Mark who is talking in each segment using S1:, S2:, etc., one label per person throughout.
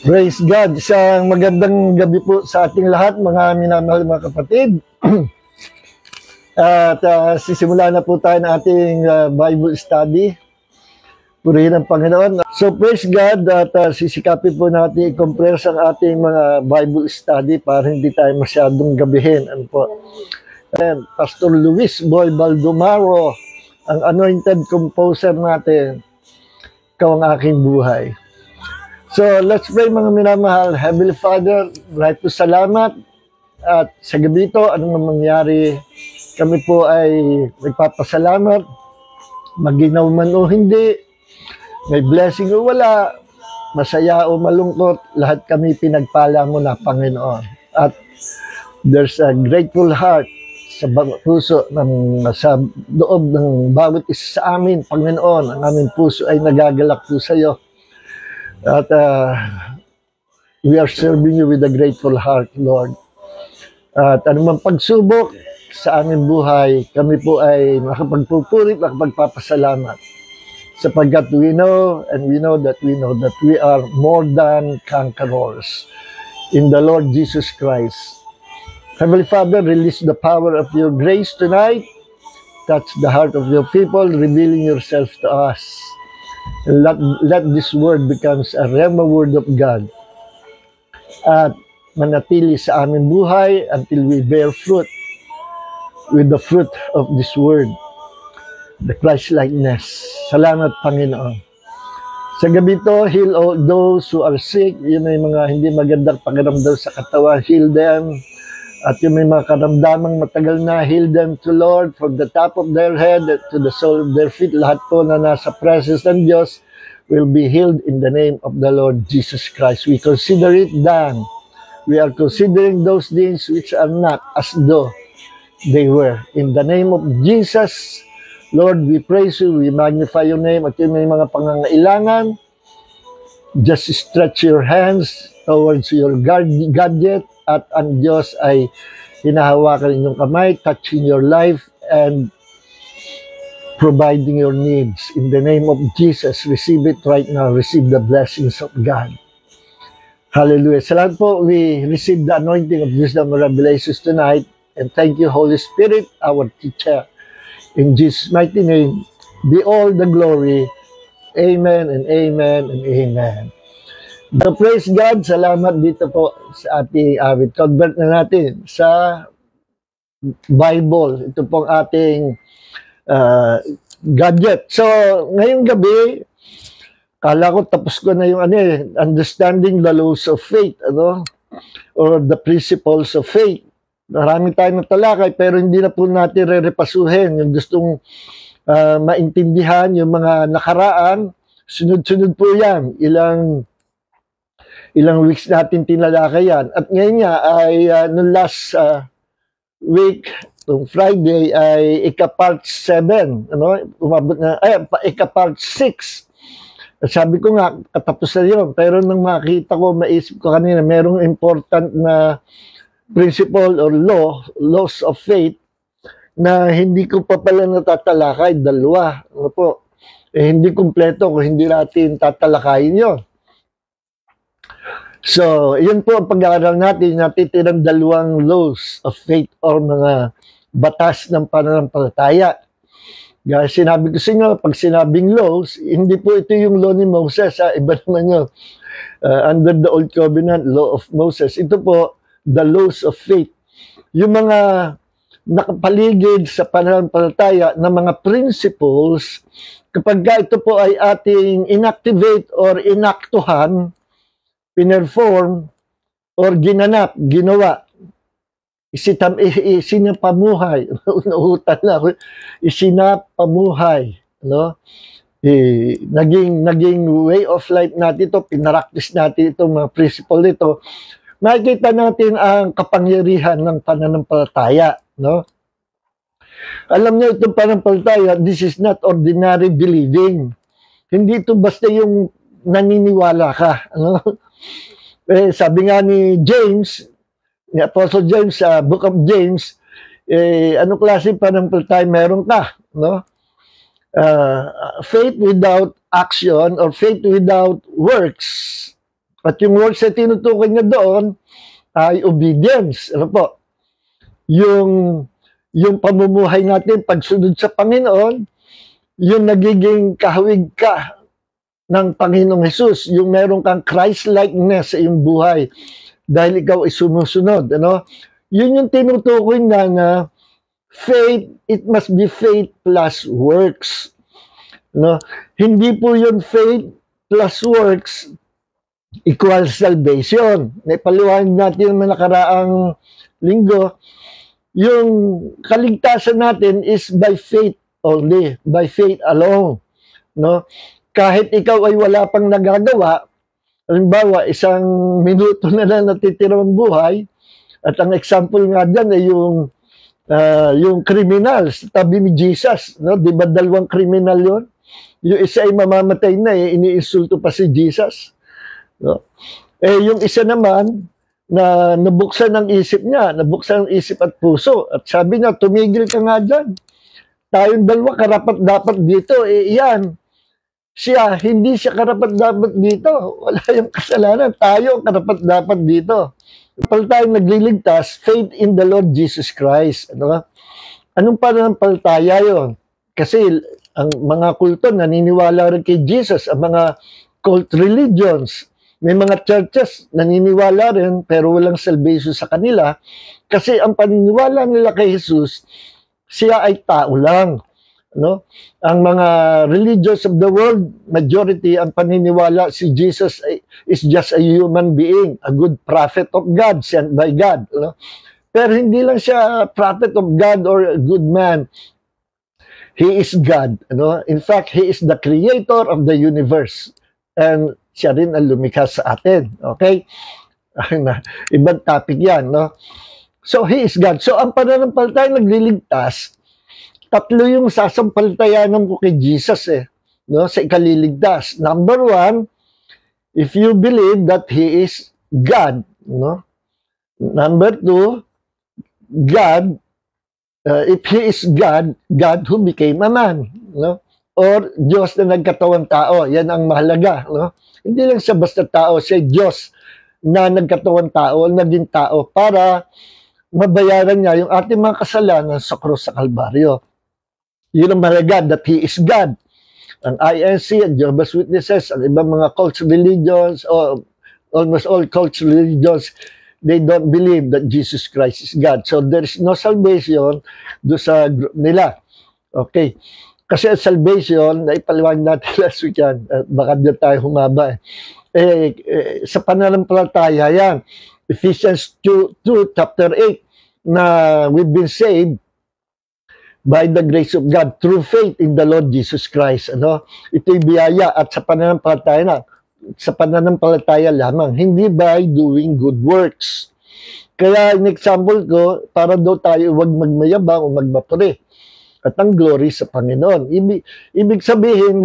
S1: Praise God! Isang magandang gabi po sa ating lahat, mga minamahal mga kapatid. At sisimula na po tayo ng ating Bible study. Purihin ang Panginoon. So praise God at sisikapin po natin i-compress ang ating mga Bible study para hindi tayo masyadong gabihin. Ano po? And Pastor Luis Boy Baldomaro, ang anointed composer natin, ikaw ang aking buhay. So, let's pray mga minamahal. Heavenly Father, maraming po salamat. At sa gabi ito, anong mangyari, kami po ay nagpapasalamat. Maginaw man o hindi, may blessing o wala, masaya o malungkot, lahat kami pinagpala mo na, Panginoon. At there's a grateful heart sa puso, sa loob ng bawat isa sa amin, Panginoon. Ang aming puso ay nagagalak po sa iyo. At we are serving you with a grateful heart, Lord. At anumang pagsubok sa aming buhay, kami po ay makapagpupuri, makapagpapasalamat. Sapagkat we know that we are more than conquerors in the Lord Jesus Christ. Heavenly Father, release the power of your grace tonight. Touch the heart of your people, revealing yourself to us. Let this word becomes a rhema word of God at manatili sa aming buhay until we bear fruit with the fruit of this word, the Christ-likeness. Salamat, Panginoon. Sa gabi ito, heal all those who are sick. Yun may mga hindi magandang pakiramdam sa katawan, heal them. At yung may mga karamdamang matagal na, heal them to Lord from the top of their head to the sole of their feet. Lahat po na nasa presence ng Diyos will be healed in the name of the Lord Jesus Christ. We consider it done. We are considering those things which are not as though they were. In the name of Jesus, Lord, we praise you, we magnify your name. At yung may mga pangangailangan, just stretch your hands towards your gadget. At ang Diyos ay hinahawakan inyong kamay, touching your life, and providing your needs. In the name of Jesus, receive it right now. Receive the blessings of God. Hallelujah. Salamat po, we receive the anointing of wisdom and revelations tonight. And thank you, Holy Spirit, our teacher. In Jesus' mighty name, be all the glory. Amen and amen and amen. So praise God, salamat dito po sa ating awit. Convert na natin sa Bible. Ito pong ating gadget. So, ngayong gabi, kala ko tapos ko na yung understanding the laws of faith, or the principles of faith. Marami tayong natalakay, pero hindi na po natin re-repasuhin. Yung gustong maintindihan, yung mga nakaraan, sunod-sunod po yan. Ilang weeks natin tinalakay yan. At ngayon nga ay noong last week, noong Friday ay ika-part 7, umabot na, ika-part 6. At sabi ko nga, katapos na yun. Pero nang makita ko, maisip ko kanina, merong important na principle or laws of faith na hindi ko pa pala natatalakay, dalawa. Ano po? Hindi kumpleto kung hindi natin tatalakayin yun. So, yun po ang pag-aaral natin, natitirang dalawang laws of faith or mga batas ng pananampalataya. Gaya sinabi ko sa inyo, pag sinabing laws, hindi po ito yung law ni Moses, iba naman yun. Under the Old Covenant, law of Moses. Ito po, the laws of faith. Yung mga nakapaligid sa pananampalataya ng mga principles, kapag ito po ay ating inactivate or inaktuhan, pinerform, or ginanap, ginawa, isinapamuhay, nauutan na ako, isinapamuhay, no? Naging way of life natin ito, pinaraktis natin itong mga principle nito, makikita natin ang kapangyarihan ng pananampalataya, no? Alam niyo itong pananampalataya, this is not ordinary believing. Hindi ito basta yung naniniwala ka, ano? Sabi nga ni James, ni Apostle James sa Book of James, anong klase pananampalataya meron ka, no? Faith without action or faith without works. At yung works na tinutukoy niya doon ay obedience. Ano po? Yung pamumuhay natin, pagsunod sa Panginoon, yung nagiging kahawig ka ng Panginoong Jesus, yung meron kang Christ-likeness sa iyong buhay dahil ikaw ay sumusunod. Ano? Yun yung tinutukoy na faith, it must be faith plus works. No? Hindi po yun faith plus works equals salvation. Naipaliwanag natin naman nakaraang linggo, yung kaligtasan natin is by faith only, by faith alone. No? Kahit ikaw ay wala pang nagagawa, halimbawa, isang minuto na lang natitirang buhay, at ang example nga dyan ay yung criminal sa tabi ni Jesus. No? Di ba dalawang criminal yun? Yung isa ay mamamatay na, iniinsulto pa si Jesus. No? Yung isa naman, na nabuksan ang isip niya, nabuksan ang isip at puso. At sabi niya, tumigil ka nga dyan. Tayong dalawa, karapat-dapat dito. Iyan. Siya, hindi siya karapat-dapat dito. Wala yung kasalanan. Tayo karapat-dapat dito. Kapag tayo nagliligtas, faith in the Lord Jesus Christ. Ano ba? Anong pananampalataya yun? Kasi ang mga kulto naniniwala rin kay Jesus, ang mga cult religions, may mga churches naniniwala rin pero walang salvation sa kanila kasi ang paniniwala nila kay Jesus, siya ay tao lang. No? Ang mga religions of the world, majority ang paniniwala si Jesus is just a human being, a good prophet of God, sent by God. No? Pero hindi lang siya prophet of God or a good man. He is God. No? In fact, He is the creator of the universe. And siya rin ang lumikha sa atin. Okay? Ibang topic yan. No? So, He is God. So, ang pananampalataya nagliligtas, tatlo yung sasampalatayanan ko kay Jesus no, sa ikaliligtas. Number one, if you believe that He is God. No? Number two, God, if He is God, God who became a man. No? Or Diyos na nagkatawang tao. Yan ang mahalaga. No? Hindi lang siya basta tao, siya Diyos na nagkatawang tao, naging tao para mabayaran niya yung ating mga kasalanan sa krus sa Kalbaryo. Yun ang mahalaga, that He is God. Ang INC, ang Jehovah's Witnesses, ang ibang mga cults religions, or almost all cults religions, they don't believe that Jesus Christ is God. So there is no salvation do sa group nila. Okay. Kasi ang salvation, naipaliwanag natin last week yan, baka dyan tayo humaba sa pananampalataya yan. Ephesians 2, chapter 8, na we've been saved by the grace of God through faith in the Lord Jesus Christ. Ano? Ito'y biyaya at sa pananampalataya lamang, hindi by doing good works. Kaya in example ko, para daw tayo huwag magmayabang o magmapuri. At ang glory sa Panginoon. Ibig sabihin,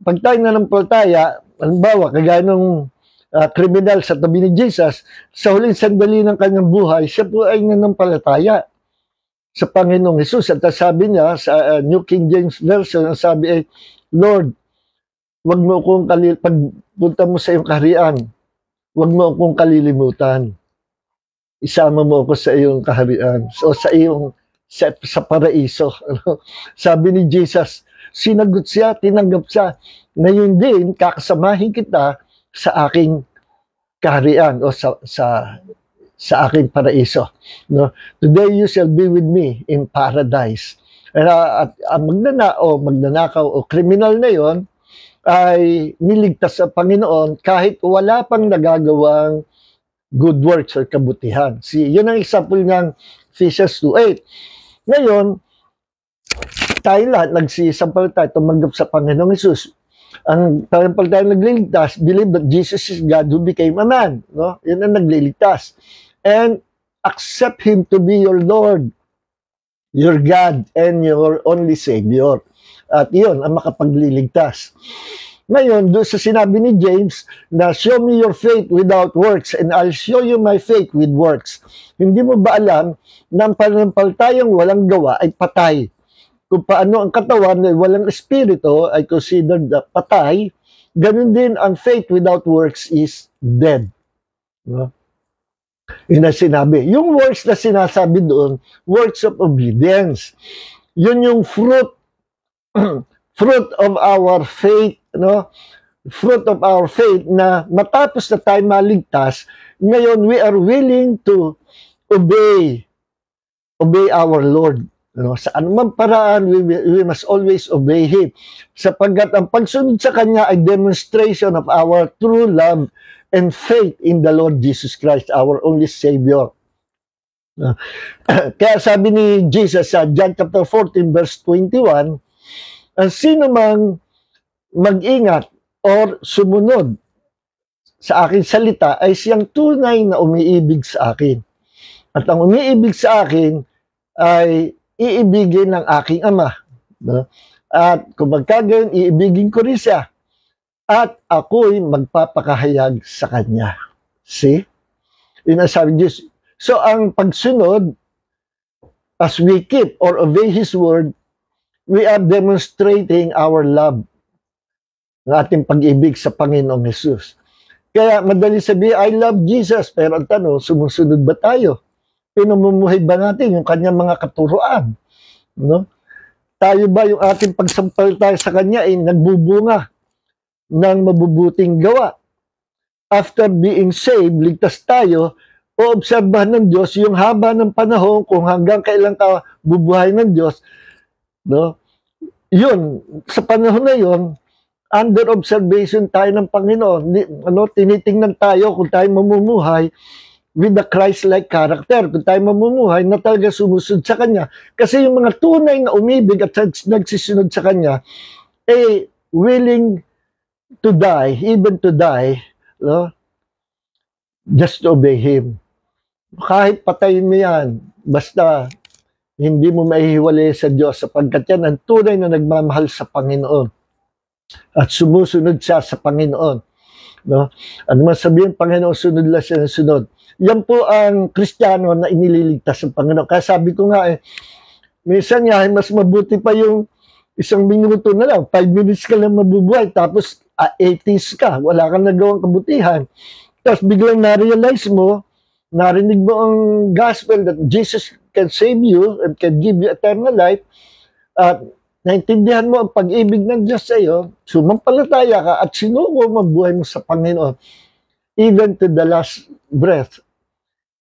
S1: pag tayo nanampalataya, halimbawa, kagaya ng kriminal sa tabi ni Jesus, sa huling sandali ng kanyang buhay, siya po ay nanampalataya. sa Panginoong Hesus. At sabi niya sa New King James Version, ang sabi ay, Lord, wag mo akong pagpunta mo sa iyong kaharian, wag mo akong kalilimutan. Isama mo ako sa iyong kaharian, so sa iyong sa paraiso. Sabi ni Jesus, sinagot siya, tinanggap siya. Ngayon din, kakasamahin kita sa aking kaharian o sa aking paraiso. No? Today you shall be with me in paradise. At magnanakaw o kriminal na yon ay niligtas sa Panginoon kahit wala pang nagagawang good works or kabutihan. Yun ang example ng Ephesians 2:8. Ngayon, tayo lahat nagsisampalataya, tumanggap sa Panginoong Hesus. Ang tayo nagliligtas, believe that Jesus is God who became a man. No? Yun ang nagliligtas. And accept Him to be your Lord, your God, and your only Savior. At yun ang makapagliligtas. Ngayon, doon sa sinabi ni James na show me your faith without works and I'll show you my faith with works. Hindi mo ba alam na ang pananampalatayang walang gawa ay patay? Kung paano ang katawan ay walang espiritu ay considered patay, ganun din ang faith without works is dead. No? Yun ang sinabi. Yung works na sinasabi doon, works of obedience. Yun yung fruit fruit of our faith, no? Fruit of our faith na matapos na tayo maligtas, ngayon we are willing to obey our Lord. No? Sa anumang paraan, we must always obey Him. Sapagkat ang pagsunod sa Kanya ay demonstration of our true love and faith in the Lord Jesus Christ, our only Savior. Kaya sabi ni Jesus sa John chapter 14 verse 21, ang sino mang mag-ingat or sumunod sa aking salita ay siyang tunay na umiibig sa akin. At ang umiibig sa akin ay iibigin ng aking Ama. No? At kung magkagayon, iibigin ko rin siya. At ako'y magpapakahayag sa Kanya. See? Yun ang sabi Diyos. So, ang pagsunod, as we keep or obey His word, we are demonstrating our love, ng ating pag-ibig sa Panginoong Hesus. Kaya madali sabihin, I love Jesus. Pero ang tanong, sumusunod ba tayo? Pinamumuhay ba natin yung kanyang mga katuruan? No? Tayo ba yung ating pagsampalataya sa Kanya ay nagbubunga ng mabubuting gawa? After being saved, ligtas tayo, oobserbahan ng Diyos yung haba ng panahon kung hanggang kailan ka bubuhay ng Diyos. No? Yun, sa panahon na yun, under observation tayo ng Panginoon. Tinitingnan tayo kung tayo mamumuhay with the Christ-like character. Kung tayo mamumuhay na talaga sumusunod sa Kanya. Kasi yung mga tunay na umibig at nagsisunod sa Kanya, willing to die, even to die, no? Just to obey Him. Kahit patayin mo yan, basta hindi mo maihiwalay sa Diyos sapagkat yan ang tunay na nagmamahal sa Panginoon at sumusunod siya sa Panginoon. No? Ano man sabihin, Panginoon, sunod lang siya ng sunod. Yan po ang Kristiyano na inililigtas ng Panginoon. Kaya sabi ko nga, minsan nga, mas mabuti pa yung 1 minuto na lang, 5 minutes ka lang mabubuhay, tapos 80s ka, wala kang nagawang kabutihan. Tapos biglang na-realize mo, narinig mo ang gospel that Jesus can save you and can give you eternal life, at naintindihan mo ang pag-ibig ng Diyos sa iyo, sumampalataya ka at sinuko mabuhay mo sa Panginoon. Even to the last breath,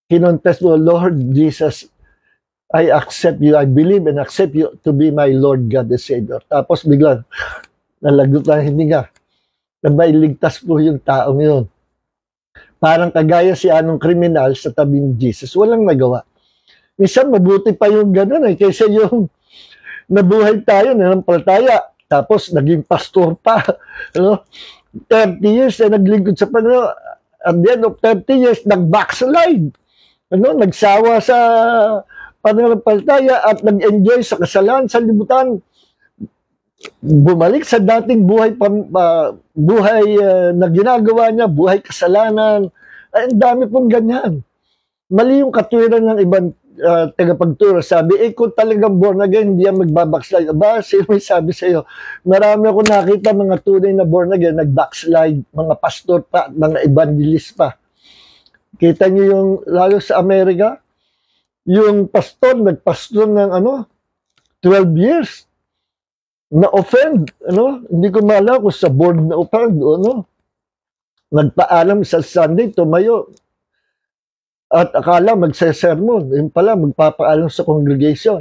S1: kinontes mo, Lord Jesus, I accept you, I believe and accept you to be my Lord God and Savior. Tapos biglang, nalagot ang hininga, na mailigtas po yung taong yun. Parang kagaya si anong kriminal sa tabi ni Jesus, walang nagawa. Minsan mabuti pa yung gano'n kaysa yung nabuhay tayo, nanampalataya, tapos naging pastor pa. 30 years na naglingkod sa Panginoon, at the end of 30 years, nag-backslide. Nagsawa sa pananampalataya at nag-enjoy sa kasalanan, sa libutan. Bumalik sa dating buhay na ginagawa niya, buhay kasalanan. Ay, ang dami pong ganyan. mali yung katwiran ng ibang tagapagturo. Sabi, kung talagang born again, hindi yan magbabackslide. Aba, sino may sabi sa'yo? Marami ako nakita mga tunay na born again, nag-backslide, mga pastor pa, mga evangelist pa. Kita niyo yung, lalo sa Amerika, yung pastor, nagpastor ng 12 years. Na-offend, hindi ko maalam kung sa board na offend, nagpaalam sa Sunday, tumayo. At akala magsesermon, yun pala, magpapaalam sa congregation.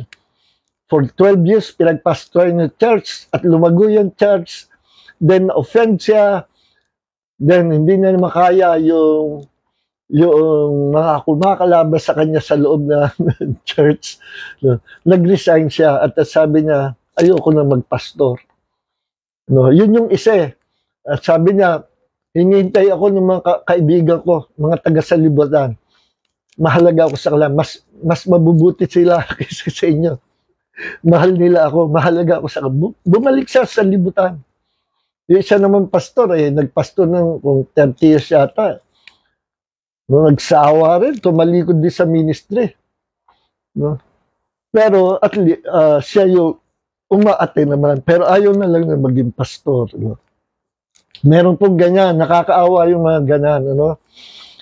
S1: For 12 years, pinagpastor yung church at lumago yung church. Then, offend siya. Then, hindi na makaya yung mga kumakalabas sa kanya sa loob ng church. Nag-resign siya at sabi niya, ayoko na magpastor. Yun yung isa. At sabi niya, hinihintay ako ng mga kaibigan ko, mga taga-salibutan. Mahalaga ako sa kanila. Mas mabubuti sila kaysa sa inyo. Mahal nila ako. Mahalaga ako sa kanila. Bumalik siya sa libutan. Yung isa naman pastor, nagpastor ng 30 years yata. Nagsawa rin, tumalikod din sa ministry. Pero at least, siya yung umaate naman. Pero ayaw na lang na maging pastor. Meron pong ganyan, nakakaawa yung mga ganyan.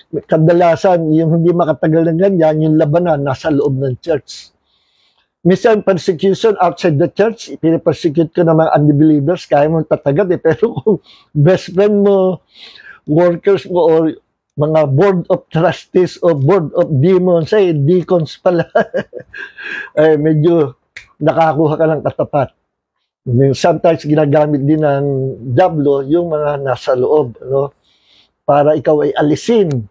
S1: Kadalasan, yung hindi makatagal ng ganyan, yung labanan nasa loob ng church. Minsan, persecution outside the church, pinapersecute ko ng mga unbelievers, kaya mo tatagad pero kung best friend mo, workers mo, or mga board of trustees o board of demons, deacons pala, medyo nakakuha ka ng katapat. Sometimes ginagamit din ng diablo yung mga nasa loob, para ikaw ay alisin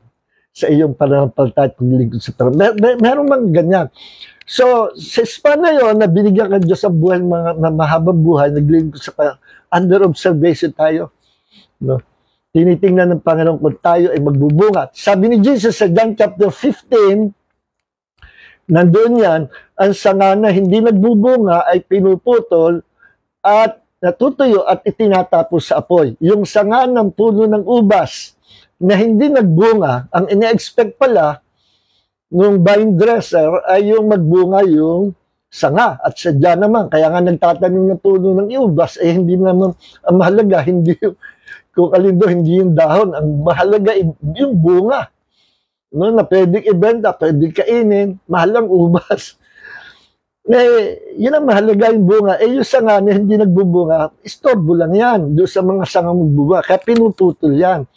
S1: sa iyong pananampalataya at paglilingkod sa Panginoon. Meron mang ganyan. So, sa span na yun, na binigyan ka Diyos ang buhay, na mahabang buhay, naglilingkod sa Panginoon, under observation tayo. Tinitingnan ng Panginoon kung tayo ay magbubunga. Sabi ni Jesus sa John chapter 15, nandoon yan, ang sanga na hindi nagbubunga ay pinuputol at natutuyo at itinatapos sa apoy. Yung sanga ng puno ng ubas na hindi nagbunga, ang ine-expect pala nung vine dresser ay yung magbunga yung sanga. At sadya naman, kaya nga nagtatanim ng puno ng ubas, hindi naman, ang mahalaga, hindi kung alin doon, hindi yung dahon. Ang mahalaga, yung bunga. Na pwedeng ibenta, pwedeng kainin, mahal ang ubas. Yun ang mahalaga yung bunga. Yung sanga na hindi nagbubunga, istorbo lang yan doon sa mga sanga magbubunga. Kaya pinuputol yan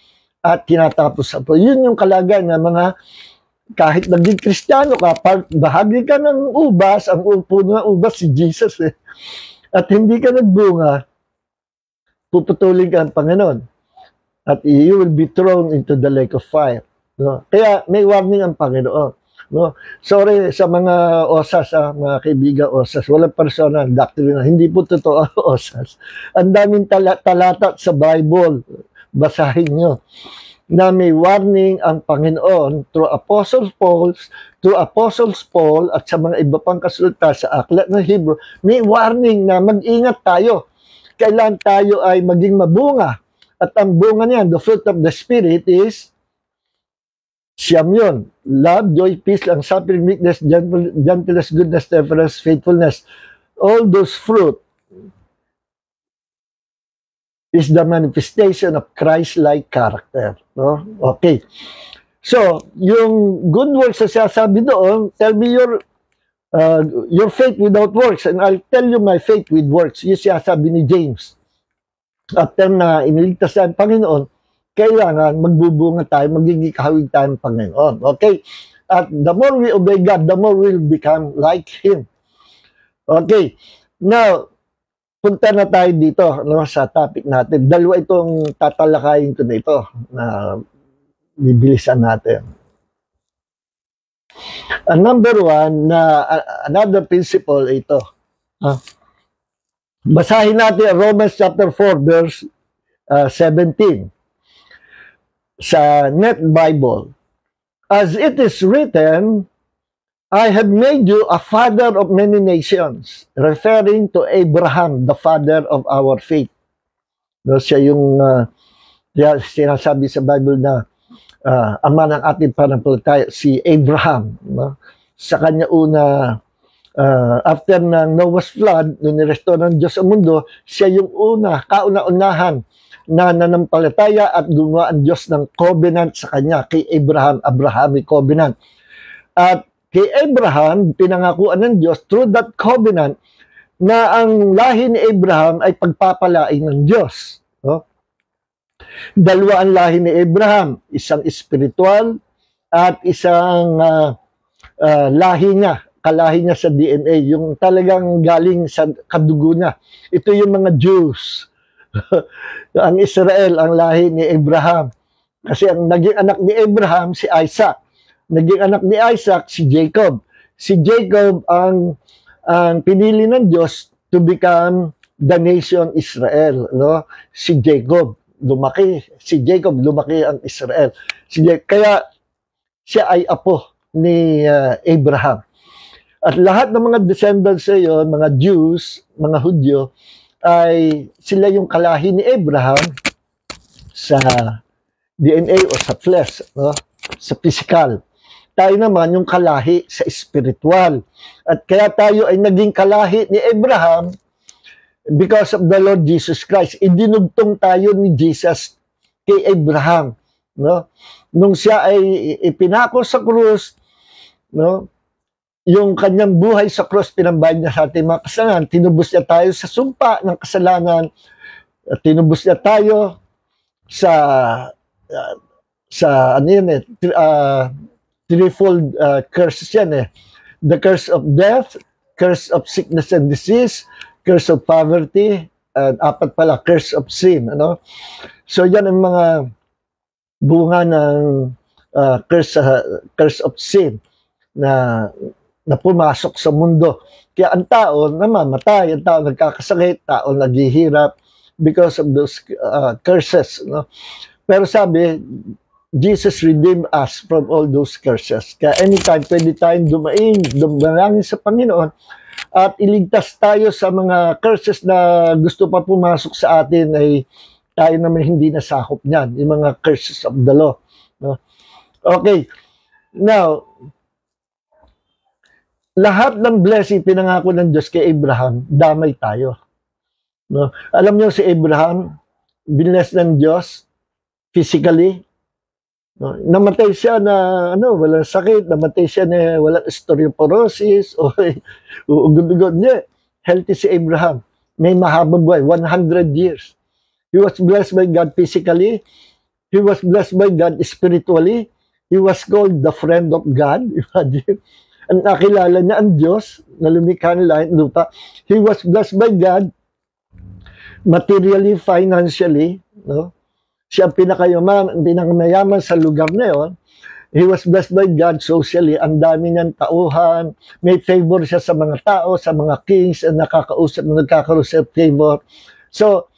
S1: at tinatapos sa po. Yun yung kalagayan na mga, kahit naging Kristiyano ka, bahagi ka ng ubas, ang puno ng ubas si Jesus at hindi ka nagbunga, puputulin ka ang Panginoon. At you will be thrown into the lake of fire. Kaya may warning ang Panginoon. Sorry sa mga osas, mga kaibigan osas. Walang personal, doctrine. Hindi po totoo osas. Ang daming talata sa Bible. Basahin nyo. Na may warning ang Panginoon through Apostles Paul at sa mga iba pang kasulta sa aklat ng Hebrew. May warning na mag-ingat tayo. Kailan tayo ay maging mabunga. At ang bunga niyan, the fruit of the Spirit is siyam yun. Love, joy, peace, long-suffering, meekness, gentleness, goodness, temperance, faithfulness. All those fruit is the manifestation of Christ-like character. Okay. So, yung good works na sinasabi doon, tell me your faith without works, and I'll tell you my faith with works. Yung sinasabi ni James. After na iniligtas tayo ng Panginoon, kailangan magbubunga tayo, magiging kahawig tayo ng Panginoon. Okay? At the more we obey God, the more we'll become like Him. Okay. Now, punta na tayo dito sa topic natin. Dalawa itong tatalakayin ko na ito na bibilisan natin. Number one, another principle ito. Basahin natin Romans chapter 4 verse 17 sa Net Bible. As it is written, I have made you a father of many nations, referring to Abraham, the father of our faith. Siya yung sinasabi sa Bible na ama ng ating pananampalataya, si Abraham. No? Sa kanya una, after ng Noah's flood, nung nirestore ng Diyos ang mundo, siya yung kauna-unahan na nanampalataya at gumawa ang Diyos ng covenant sa kanya, kay Abraham, Abrahamic covenant. At kay Abraham, pinangakuan ng Diyos through that covenant na ang lahi ni Abraham ay pagpapalain ng Diyos. No? Dalawa ang lahi ni Abraham, isang spiritual at isang lahi niya, kalahi niya sa DNA, yung talagang galing sa kadugo niya. Ito yung mga Jews. Ang Israel, ang lahi ni Abraham. Kasi ang naging anak ni Abraham, si Isaac. Naging anak ni Isaac, si Jacob. Si Jacob ang pinili ng Diyos to become the nation Israel. No? Si Jacob, lumaki. Si Jacob, lumaki ang Israel. Kaya siya ay apo ni Abraham. At lahat ng mga descendants sa iyo, mga Jews, mga Hudyo, ay sila yung kalahi ni Abraham sa DNA o sa flesh, no? Sa physical. Tayo naman yung kalahi sa spiritual. At kaya tayo ay naging kalahi ni Abraham because of the Lord Jesus Christ. Idinugtong tayo ni Jesus kay Abraham, no? Nung siya ay ipinako sa krus, no? Yung kanyang buhay sa cross, pinambayad niya sa ating mga kasalanan. Tinubos niya tayo sa sumpa ng kasalanan. Tinubos niya tayo sa ano yun threefold curses yan The curse of death, curse of sickness and disease, curse of poverty, and apat pala, curse of sin. Ano? So yan ang mga bunga ng curse of sin na pumasok sa mundo. Kaya ang tao namamatay, ang tao nagkakasakit, tao naghihirap because of those curses. No? Pero sabi, Jesus redeemed us from all those curses. Kaya anytime, pwede tayong dumalangin sa Panginoon at iligtas tayo sa mga curses na gusto pa pumasok sa atin, ay tayo naman hindi nasakop niyan, yung mga curses of the law. No? Okay. Now, lahat ng blessing pinangako ng Diyos kay Abraham, damay tayo. No? Alam niyo si Abraham, binless ng Diyos physically. No? Namatay siya na walang sakit, namatay siya na walang osteoporosis o ugod-ugod niya. Healthy si Abraham. May mahabang buhay, 100 years. He was blessed by God physically. He was blessed by God spiritually. He was called the friend of God. Imagine. Ang nakilala niya ang Diyos na lumikha ng langit at lupa. He was blessed by God materially, financially. No? Siya ang pinakamayaman sa lugar na yun. He was blessed by God socially. Ang dami niyang tauhan. May favor siya sa mga tao, sa mga kings, and nagkakaroon sa favor. So,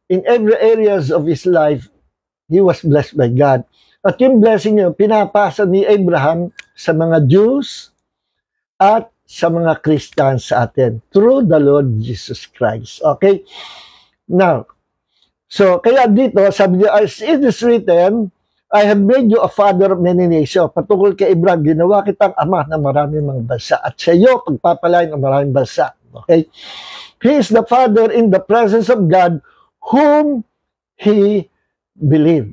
S1: in every areas of his life, he was blessed by God. At yung blessing niya, pinapasa ni Abraham sa mga Jews, at sa mga Christians sa atin through the Lord Jesus Christ. Okay? Now, so kaya dito, sabi niya, as it is written, I have made you a father of many nations. Patungkol kay Abraham, ginawa kitang ama ng maraming mga bansa. At sa iyo, pagpapalain ng maraming bansa. Okay? He is the father in the presence of God whom he believed.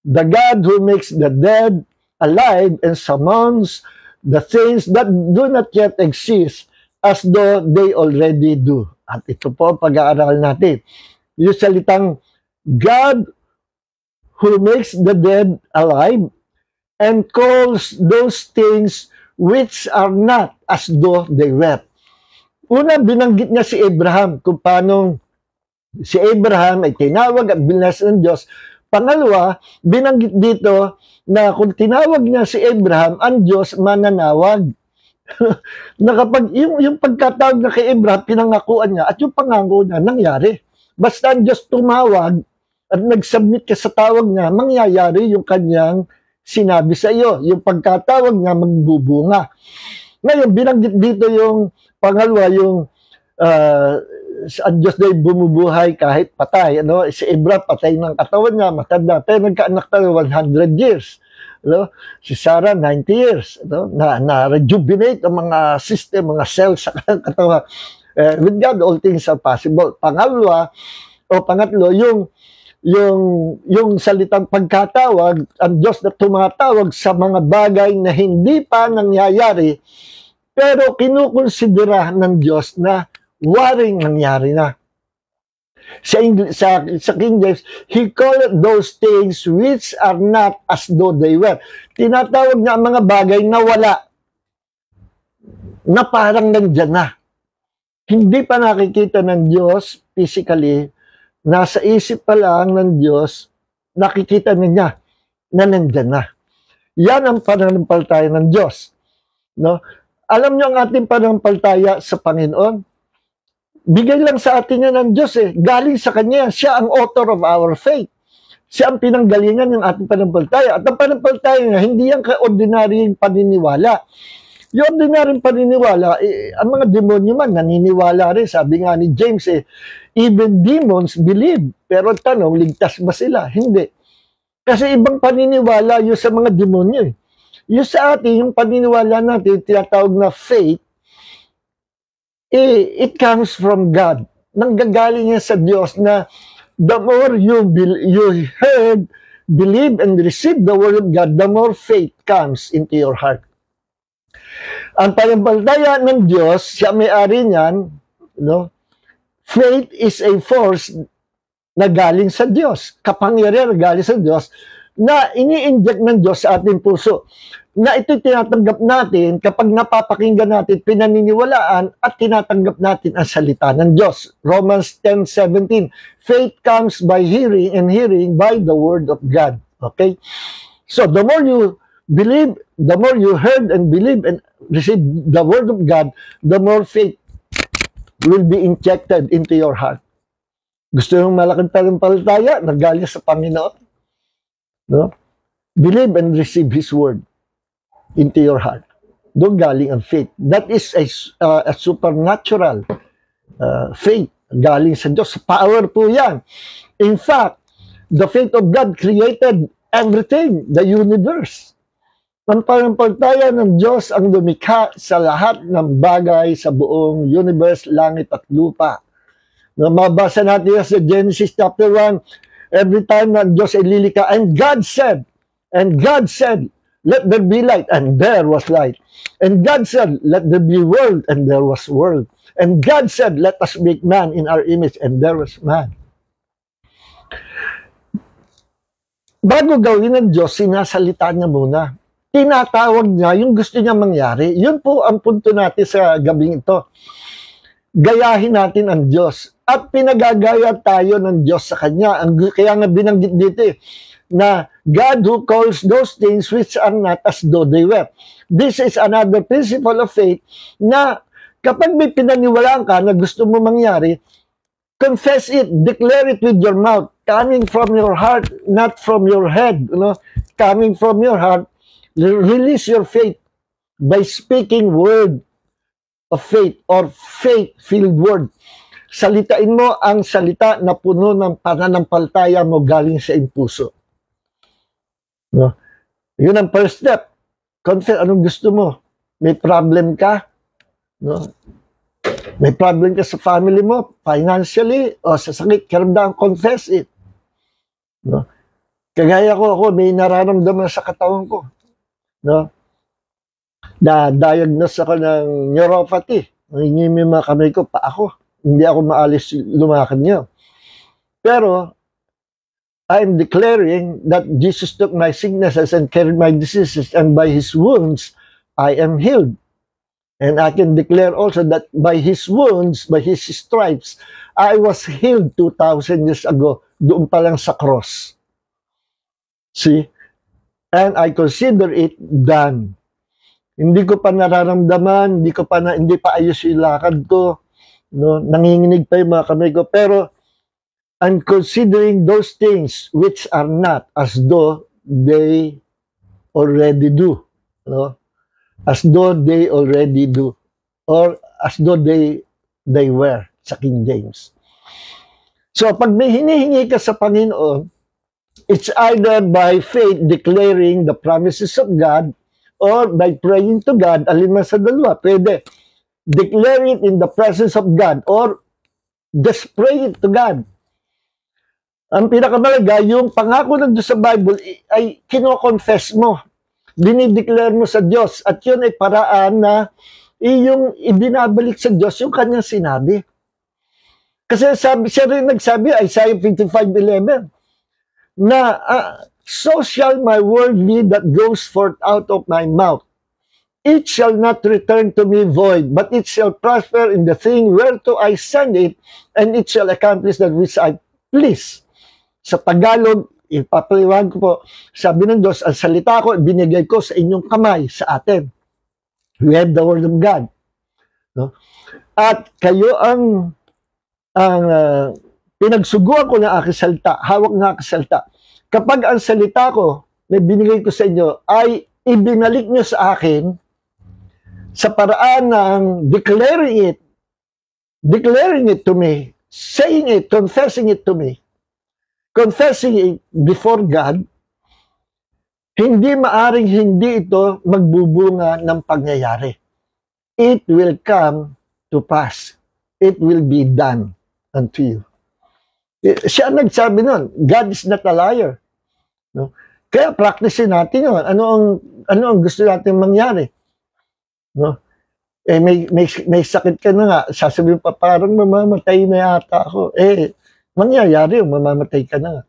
S1: The God who makes the dead alive and summons the things that do not yet exist as though they already do. At ito po ang pag-aaral natin. Yung salitang God who makes the dead alive and calls those things which are not as though they were. Una, binanggit niya si Abraham kung paano si Abraham ay tinawag at binlas ng Diyos. Pangalawa, binanggit dito na kung tinawag niya si Abraham, ang Diyos mananawag. Na kapag yung pagkatawag na kay Abraham, pinangakuan niya at yung pangako niya, nangyari. Basta ang Diyos tumawag at nag-submit ka sa tawag niya, mangyayari yung kanyang sinabi sa iyo. Yung pagkatawag niya, magbubunga. Ngayon, binanggit dito yung pangalawa, yung ang Diyos na bumubuhay kahit patay. Ano? Si Abraham, patay ng katawan niya, matanda. Pero nagkaanak pa 100 years. Ano? Si Sarah, 90 years. Ano? Na-rejuvenate ang mga system, mga cells sa katawan. With God, all things are possible. Pangatlo, yung salitang pagkatawag, ang Diyos na tumatawag sa mga bagay na hindi pa nangyayari, pero kinukonsidera ng Diyos na waring nangyari na. Sa King James, He called those things which are not as though they were. Tinatawag niya ang mga bagay na wala, na parang nandyan na. Hindi pa nakikita ng Diyos physically, nasa isip pa lang ng Diyos, nakikita niya na nandyan na. Yan ang pananampalataya ng Diyos. No? Alam niyo ang ating pananampalataya sa Panginoon? Bigay lang sa atin yan ng Diyos eh. Galing sa Kanya. Siya ang author of our faith. Siya ang pinanggalingan ng ating pananampalataya. At ang pananampalataya niya, hindi yan ka-ordinaryong paniniwala. Yung ordinaryong paniniwala, ang mga demonyo man, naniniwala rin. Sabi nga ni James, even demons believe. Pero tanong, ligtas ba sila? Hindi. Kasi ibang paniniwala yung sa mga demonyo. Yung sa atin, yung paniniwala natin, tinatawag na faith, it comes from God. Nanggagaling yan sa Diyos na the more you heard, believe, and receive the word of God, the more faith comes into your heart. Ang pananampalataya ng Diyos, siya may-ari niyan, no? Faith is a force na galing sa Diyos, kapangyarihan na galing sa Diyos, na ini-inject ng Diyos sa ating puso. Na ito'y tinatanggap natin kapag napapakinggan natin, pinaniniwalaan at tinatanggap natin ang salita ng Diyos. Romans 10:17, faith comes by hearing and hearing by the word of God. Okay? So the more you believe, the more you heard and believe and receive the word of God, the more faith will be injected into your heart. Gusto yung malaking pananampalataya na galing sa Panginoon? No? Believe and receive His word into your heart. Doon galing ang faith. That is a supernatural faith. Galing sa Diyos. Power po yan. In fact, the faith of God created everything, the universe. Ang pananampalataya ng Diyos ang lumikha sa lahat ng bagay sa buong universe, langit at lupa. No, mabasa natin sa Genesis chapter 1, every time na Diyos ay lilika, and God said, let there be light, and there was light. And God said, let there be world, and there was world. And God said, let us make man in our image, and there was man. Bago gawin ng Diyos, sinasalita niya muna. Tinatawag niya yung gusto niya mangyari. Yun po ang punto natin sa gabing ito. Gayahin natin ang Diyos. At pinagagaya tayo ng Diyos sa Kanya. Kaya nga binanggit dito na God who calls those things which are not as though they were. This is another principle of faith na kapag may pinaniwalaan ka na gusto mo mangyari, confess it, declare it with your mouth, coming from your heart, not from your head. You know? Coming from your heart, release your faith by speaking word of faith or faith-filled word. Salitain mo ang salita na puno ng pananampalataya mo galing sa iyong puso. No? Yun ang first step. Confess, anong gusto mo? May problem ka? No? May problem ka sa family mo, financially, o sa sakit, karamdaman, confess it. No? Kagaya ko, may nararamdaman sa katawan ko. No? Na-diagnose ako ng neuropathy. Nanginginig yung mga kamay ko, pa ako. Hindi ako maalis lumakad niyo. Pero, I'm declaring that Jesus took my sicknesses and carried my diseases, and by His wounds, I am healed. And I can declare also that by His wounds, by His stripes, I was healed 2,000 years ago, doon pa lang sa cross. See? And I consider it done. Hindi ko pa nararamdaman, hindi pa ayos yung lakad ko, no? Nanginginig pa yung mga kamay ko, pero I'm considering those things which are not as though they already do, no? As though they already do, or as though they were. sa King James. So, pag may hinihingi ka sa Panginoon, it's either by faith declaring the promises of God or by praying to God, alin man sa dalawa, pwede. Declare it in the presence of God or just pray it to God. Ang pinakamalaga, yung pangako ng Diyos sa Bible ay kino-confess mo. Dinideclare mo sa Diyos at yun ay paraan na yung ibinabalik sa Diyos yung kanyang sinabi. Kasi siya rin nagsabi, Isaiah 55:11, na so shall my word be that goes forth out of my mouth. It shall not return to me void, but it shall prosper in the thing whereto I send it, and it shall accomplish that which I please. Sa Tagalog, ipapaliwanag ko po, sabi ng Diyos, ang salita ko, binigay ko sa inyong kamay, sa atin. We have the word of God. No? At kayo ang pinagsuguan ko ng aking salita, hawak ng aking salita. Kapag ang salita ko, may binigay ko sa inyo, ay ibinalik nyo sa akin sa paraan ng declaring it to me, saying it, confessing it to me, confessing it before God, hindi maaring hindi ito magbubunga ng pangyayari. It will come to pass. It will be done unto you. Siya nagsabi nun, God is not a liar. No? Kaya practicein natin yun. Ano ang gusto natin mangyari? No? May sakit ka na nga, sasabihin pa, parang mamamatay na yata ako. Mangyayari yung mamamatay ka na.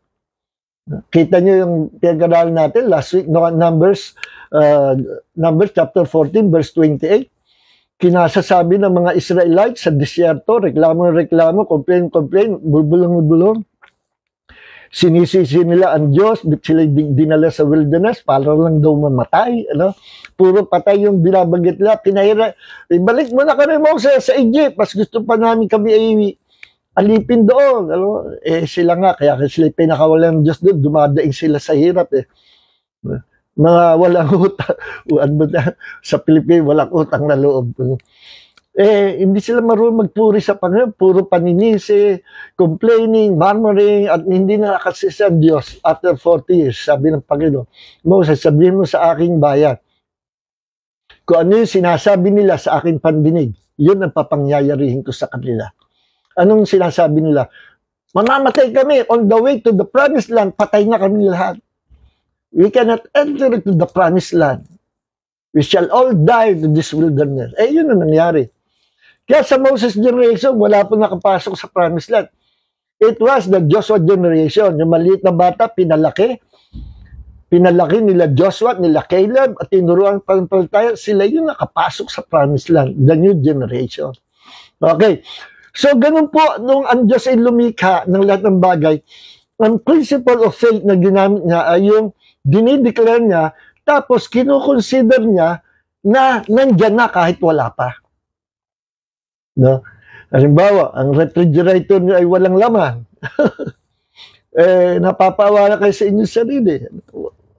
S1: Kita nyo yung pinag-aralan natin last week, Numbers chapter 14, verse 28. Kinasasabi ng mga Israelites sa disyerto, reklamo, complain, bulong. Sinisisi nila ang Diyos, sila dinala sa wilderness para lang daw mamatay. Ano? Puro patay yung binabanggit nila. Ibalik mo na kami, Moses, sa Egypt. Mas gusto pa namin kami alipin doon. Ano? Sila nga, kaya sila pinakawalan ng Diyos doon, dumadaing sila sa hirap. Mga walang utang, sa Pilipinas, walang utang na loob. Hindi sila marunong magpuri sa Panginoon, puro paninisi, complaining, murmuring, at hindi na nakasisi ang Diyos after 40 years. Sabi ng Panginoon, Moses, sabihin mo sa aking bayan, kung ano yung sinasabi nila sa aking pandinig, yun ang papangyayarihin ko sa kanila. Anong sinasabi nila? Mamamatay kami on the way to the promised land, patay na kami lahat. We cannot enter into the promised land. We shall all die to this wilderness. Yun ang nangyari. Kaya sa Moses generation, wala po nakapasok sa promised land. It was the Joshua generation. Yung maliit na bata, pinalaki. Pinalaki nila Joshua, nila Caleb, at tinuruan tayo. Sila yung nakapasok sa promised land. The new generation. Okay. So, ganun po, nung ang Diyos ay lumikha ng lahat ng bagay, ang principle of faith na ginamit niya ay yung dinideclare niya, tapos kinukonsider niya na nandyan na kahit wala pa. No? Halimbawa, ang refrigerator niyo ay walang laman. Napapawala kayo sa inyong sarili.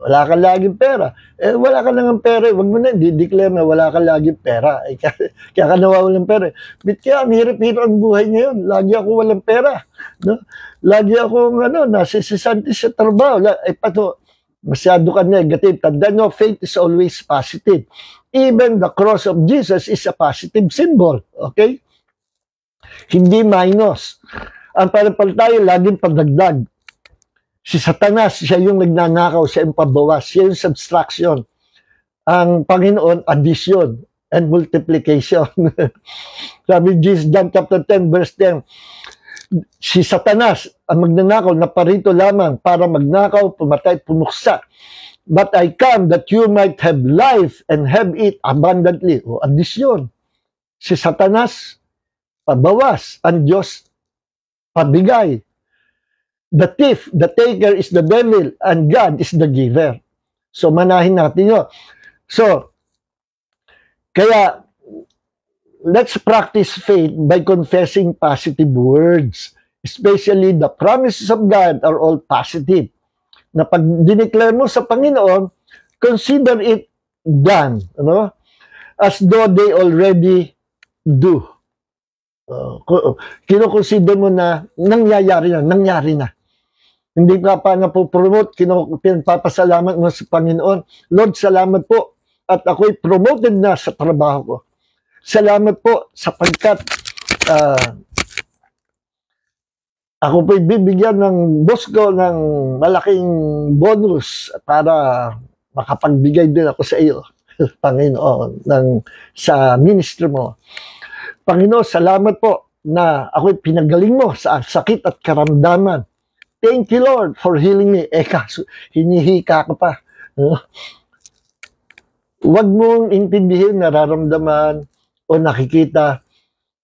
S1: Wala ka laging pera. Wala ka lang ang pera. Huwag mo na, di-declare na wala ka laging pera. Kaya ka nawawalang pera. Kaya ang hirap-hirap ang buhay ngayon. Lagi ako walang pera. No? Lagi ako, nasisisanti sa trabaho. Masyado ka negative. Tandaan nyo, faith is always positive. Even the cross of Jesus is a positive symbol. Okay? Hindi minus. Ang pananampalataya, laging padagdag. Si Satanas, siya yung nagnanakaw, siya yung pabawas, siya yung subtraction. Ang Panginoon, addition and multiplication. Sabi Jesus, John chapter 10, verse 10, si Satanas, ang magnanakaw, naparito lamang para magnakaw, pumatay, pumuksa. But I come that you might have life and have it abundantly. O, addition. Si Satanas, pabawas. Ang Diyos, pabigay. The thief, the taker is the devil, and God is the giver. So, manahin natin yun. So, kaya, let's practice faith by confessing positive words. Especially the promises of God are all positive. Na pag dineclare mo sa Panginoon, consider it done. As though they already do. Kinoconsider mo na nangyayari na. Hindi ka pa napopromote, pinagpapasalamat mo sa Panginoon. Lord, salamat po. At ako'y promoted na sa trabaho ko. Salamat po sapagkat ako po'y bibigyan ng boss ko ng malaking bonus para makapagbigay din ako sa iyo, Panginoon, sa ministry mo. Panginoon, salamat po na ako'y pinagaling mo sa sakit at karamdaman. Thank you, Lord, for healing me. Kaso, hinihika ka pa. Huwag mong intindihin, nararamdaman o nakikita.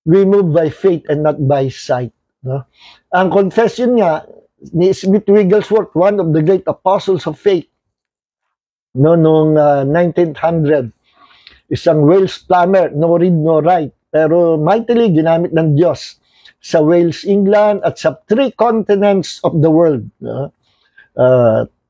S1: We move by faith and not by sight. No? Ang confession niya ni Smith Wigglesworth, one of the great apostles of faith, noong 1900, isang Wales plumber, no read, no write, pero mightily ginamit ng Diyos sa Wales, England, at sa 3 continents of the world.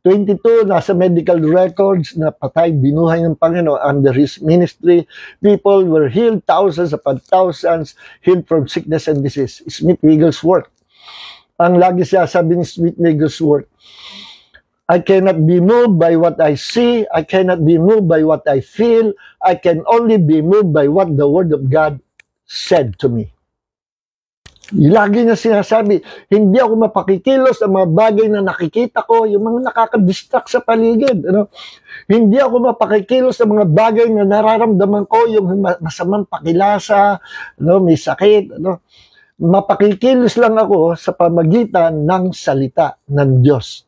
S1: 22 nasa medical records na patay, binuhay ng Panginoon under His ministry. People were healed, thousands upon thousands, healed from sickness and disease. Smith Wigglesworth. Ang lagi siya sabi ni Smith Wigglesworth, I cannot be moved by what I see. I cannot be moved by what I feel. I can only be moved by what the Word of God said to me. Lagi niya sinasabi, hindi ako mapakikilos sa mga bagay na nakikita ko, yung mga nakakadistract sa paligid. Hindi ako mapakikilos sa mga bagay na nararamdaman ko, yung masamang pakilasa, may sakit. Mapakikilos lang ako sa pamagitan ng salita ng Diyos.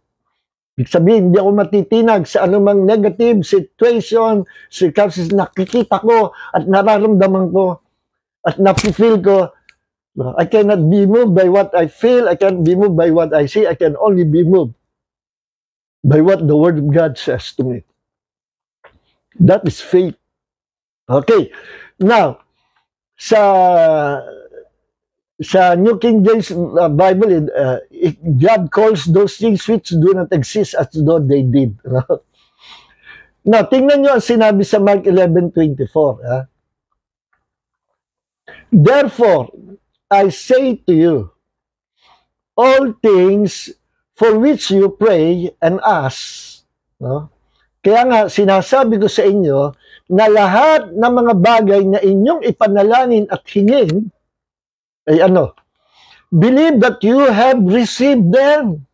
S1: Ibig sabihin, hindi ako matitinag sa anumang negative situation, circumstances nakikita ko at nararamdaman ko at napifeel ko. I cannot be moved by what I feel. I can't be moved by what I see. I can only be moved by what the Word of God says to me. That is faith. Okay. Now, sa New King James Bible, God calls those things which do not exist as though they did. Now, tingnan nyo ang sinabi sa Mark 11:24. Therefore, I say to you, all things for which you pray and ask. Kaya nga, sinasabi ko sa inyo na lahat ng mga bagay na inyong ipanalangin at hingin, ay believe that you have received them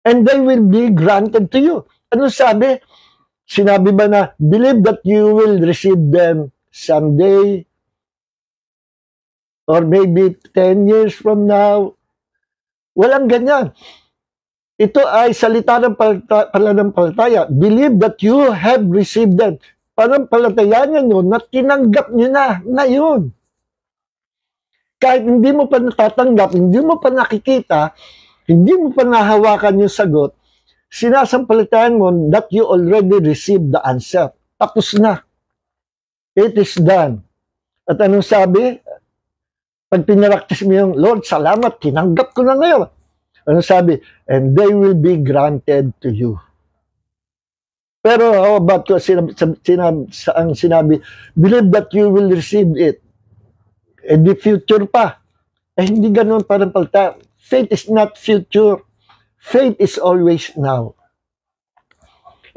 S1: and they will be granted to you. Ano sabi? Sinabi ba na, believe that you will receive them someday, or maybe 10 years from now? Walang ganyan. Ito ay salita ng pananampalataya. Believe that you have received them. Pananampalataya nyo na tinanggap nyo na ngayon. Kahit hindi mo pa natatanggap, hindi mo pa nakikita, hindi mo pa nahawakan yung sagot, sinasampalatayan mo that you already received the answer. Tapos na. It is done. At anong sabi? Pag pinaraktis mo yung, Lord, salamat, tinanggap ko na ngayon. Anong sabi? And they will be granted to you. Pero how about ang sinabi, believe that you will receive it. In the future pa. Hindi ganun parang palta. Faith is not future. Faith is always now.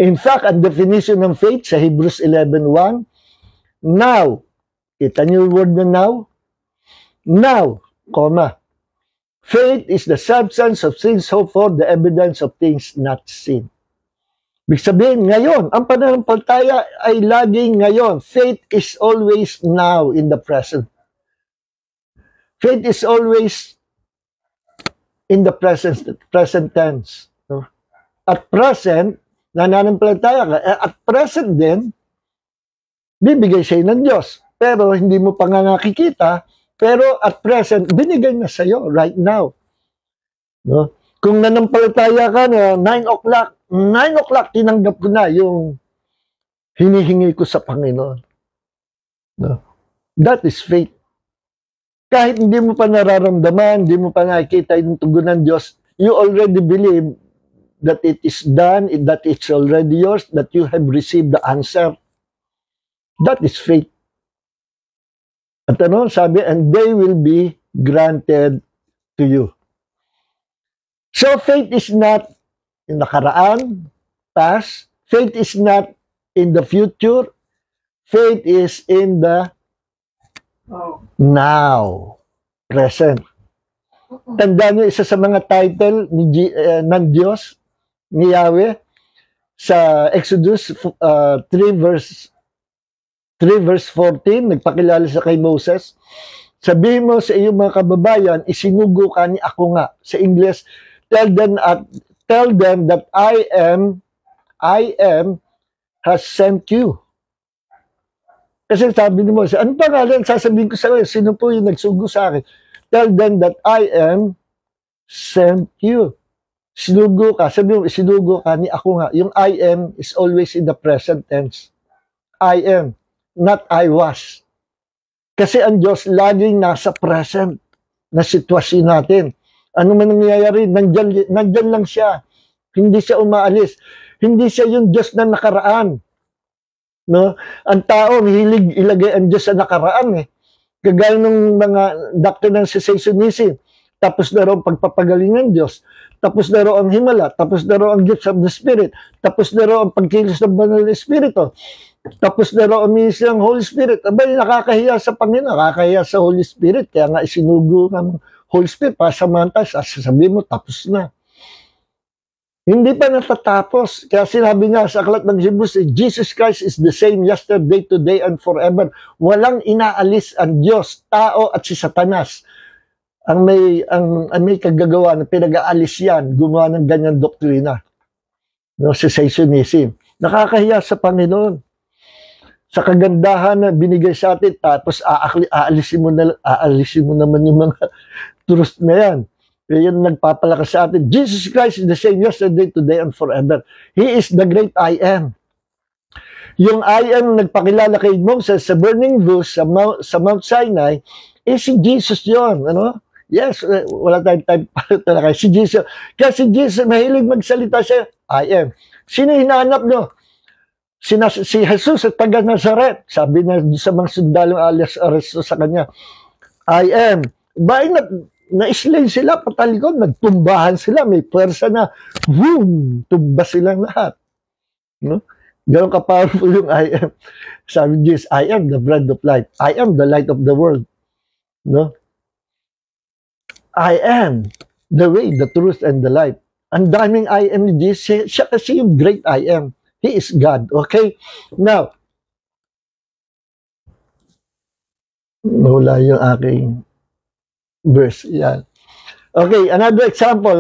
S1: In fact, ang definition ng faith sa Hebrews 11:1, now. Kita niyo yung word na now? Now, comma. Faith is the substance of things hoped for, the evidence of things not seen. Ibig sabihin, ngayon, ang pananampalataya ay laging ngayon. Faith is always now in the present. Faith is always in the present tense. At present, nananampalataya ka. At present din, bibigay sa'yo ng Diyos. Pero hindi mo pa nga nakikita, pero at present, binigay na sa'yo right now. Kung nanampalataya ka na 9 o'clock, tinanggap ko na yung hinihingi ko sa Panginoon. That is faith. Kahit hindi mo pa nararamdaman, hindi mo pa nakikita yung tugon ng Diyos, you already believe that it is done, that it's already yours, that you have received the answer. That is faith. At ano, sabi, and they will be granted to you. So faith is not in nakaraan, past. Faith is not in the future. Faith is in the now, present. Tandaan niyo, isa sa mga title ng Diyos, ni Yahweh, sa Exodus 3 verse 14, nagpakilala sa kay Moses, sabihin mo sa iyong mga kababayan, isinugo ka ni ako nga. Sa English, tell them that I am has sent you. Kasi sabi ni Moses, ano pangalan sasabihin ko sa iyo? Sino po yung nagsugo sa akin? Tell them that I am sent you. Sinugo ka. Sabi mo, sinugo ka ni ako nga. Yung I am is always in the present tense. I am, not I was. Kasi ang Diyos laging nasa present na sitwasyon natin. Ano man nangyayari, nandyan lang siya. Hindi siya umaalis. Hindi siya yung Diyos na nakaraan. No? Ang tao, hilig ilagay ang Diyos sa nakaraan eh. Kagaya ng mga doctrine ng cessationism. Tapos na raw pagpapagaling ng Diyos. Tapos na raw ang himala. Tapos na raw ang gifts of the Spirit. Tapos na raw ang pagkilos ng banal na Espiritu. Tapos na raw ang ministry ng Holy Spirit. Abay, nakakahiya sa Panginoon. Nakakahiya sa Holy Spirit. Kaya nga isinugo ng Holy Spirit para sa mantas. Sasabihin mo, tapos na. Hindi pa natatapos. Kaya sinabi niya sa aklat ng Hebrews, Jesus Christ is the same yesterday, today, and forever. Walang inaalis ang Diyos, tao, at si Satanas. Ang may kagagawa na pinag-aalis yan, gumawa ng ganyan doktrina. No, cessationism. Nakakahiya sa Panginoon. Sa kagandahan na binigay sa atin, tapos aalisin mo naman yung mga truth na yan. Kaya yun nagpapalakas sa atin. Jesus Christ is the same yesterday, today, and forever. He is the great I am. Yung I am nagpakilala kay Moses sa burning bush sa Mount Sinai, si Jesus yon, ano? Yes, wala tayong time para talaga. Si Jesus. Kaya si Jesus, mahilig magsalita siya, I am. Sino hinahanap nyo? Si Jesus at taga Nazaret. Sabi na sa mga sundalong alias aresto sa kanya, I am. Bahay na-slay sila, patalikod, nagtumbahan sila, may pwersa na, boom, tumba silang lahat. No? Ganon ka-powerful yung I am. Sabi Jesus, I am the bread of life. I am the light of the world. No? I am the way, the truth, and the life. Ang daming I am ni Jesus. Siya kasi yung great I am. He is God. Okay? Now, nawala yung aking verse. Yan. Okay, another example.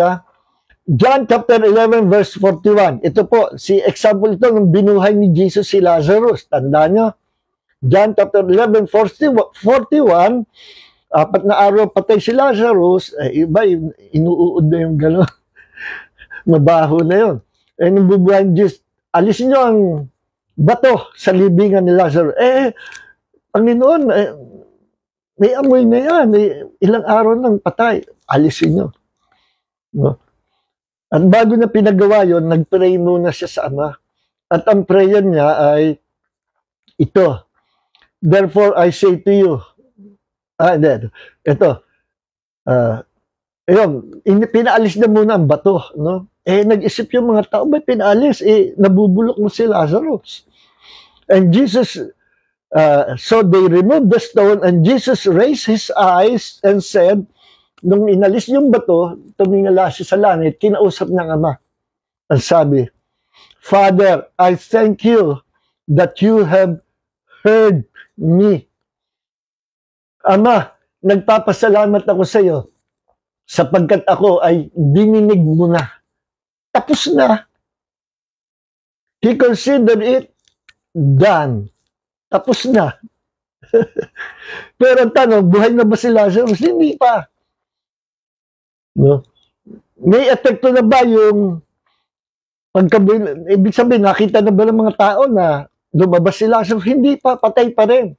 S1: John chapter 11 verse 41. Ito po, si example ito ng binuhay ni Jesus si Lazarus. Tandaan nyo? John chapter 11 41, 4 na araw patay si Lazarus, iba, inuud na yung gano'n. Mabaho na yun. Nung bubuhay ni Jesus, alisin nyo ang bato sa libingan ni Lazarus. Panginoon, may amoy na yan. Ilang araw nang patay. Alisin nyo. No? At bago na pinagawa yun, nag-pray muna siya sa Ama. At ang prayer niya ay ito. Therefore, I say to you, ito. Pinaalis na muna ang bato. No? Nag-isip yung mga tao, ba't pinaalis? Nabubulok mo si Lazarus. And Jesus, so they removed the stone and Jesus raised his eyes and said, nung inalis yung bato, tumingala siya sa langit, kinausap ng Ama. Ang sabi, Father, I thank you that you have heard me. Ama, nagpapasalamat ako sa iyo sapagkat ako ay dininig mo na. Tapos na. He considered it done. Tapos na. Pero ang tanong, buhay na ba si Lazarus? Hindi pa. No? May epekto na ba yung ibig sabihin, nakita na ba ng mga tao na lumabas si Lazarus? Hindi pa, patay pa rin.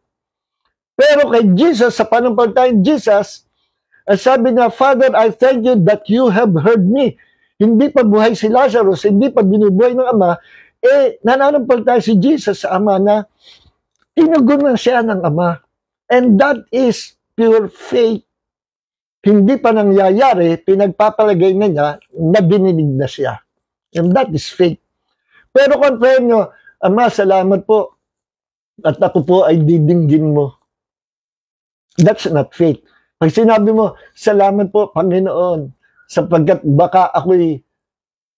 S1: Pero kay Jesus, sa panampalatayang Jesus, ang sabi niya, Father, I thank you that you have heard me. Hindi pa buhay si Lazarus, hindi pa binubuhay ng Ama, nananampalataya si Jesus sa Ama na tinugon na siya ng Ama. And that is pure faith. Hindi pa nangyayari, pinagpapalagay na niya na dininig na siya. And that is faith. Pero kung prayer nyo, Ama, salamat po. At ako po ay didinggin mo. That's not faith. Pag sinabi mo, salamat po, Panginoon, sapagkat baka ako'y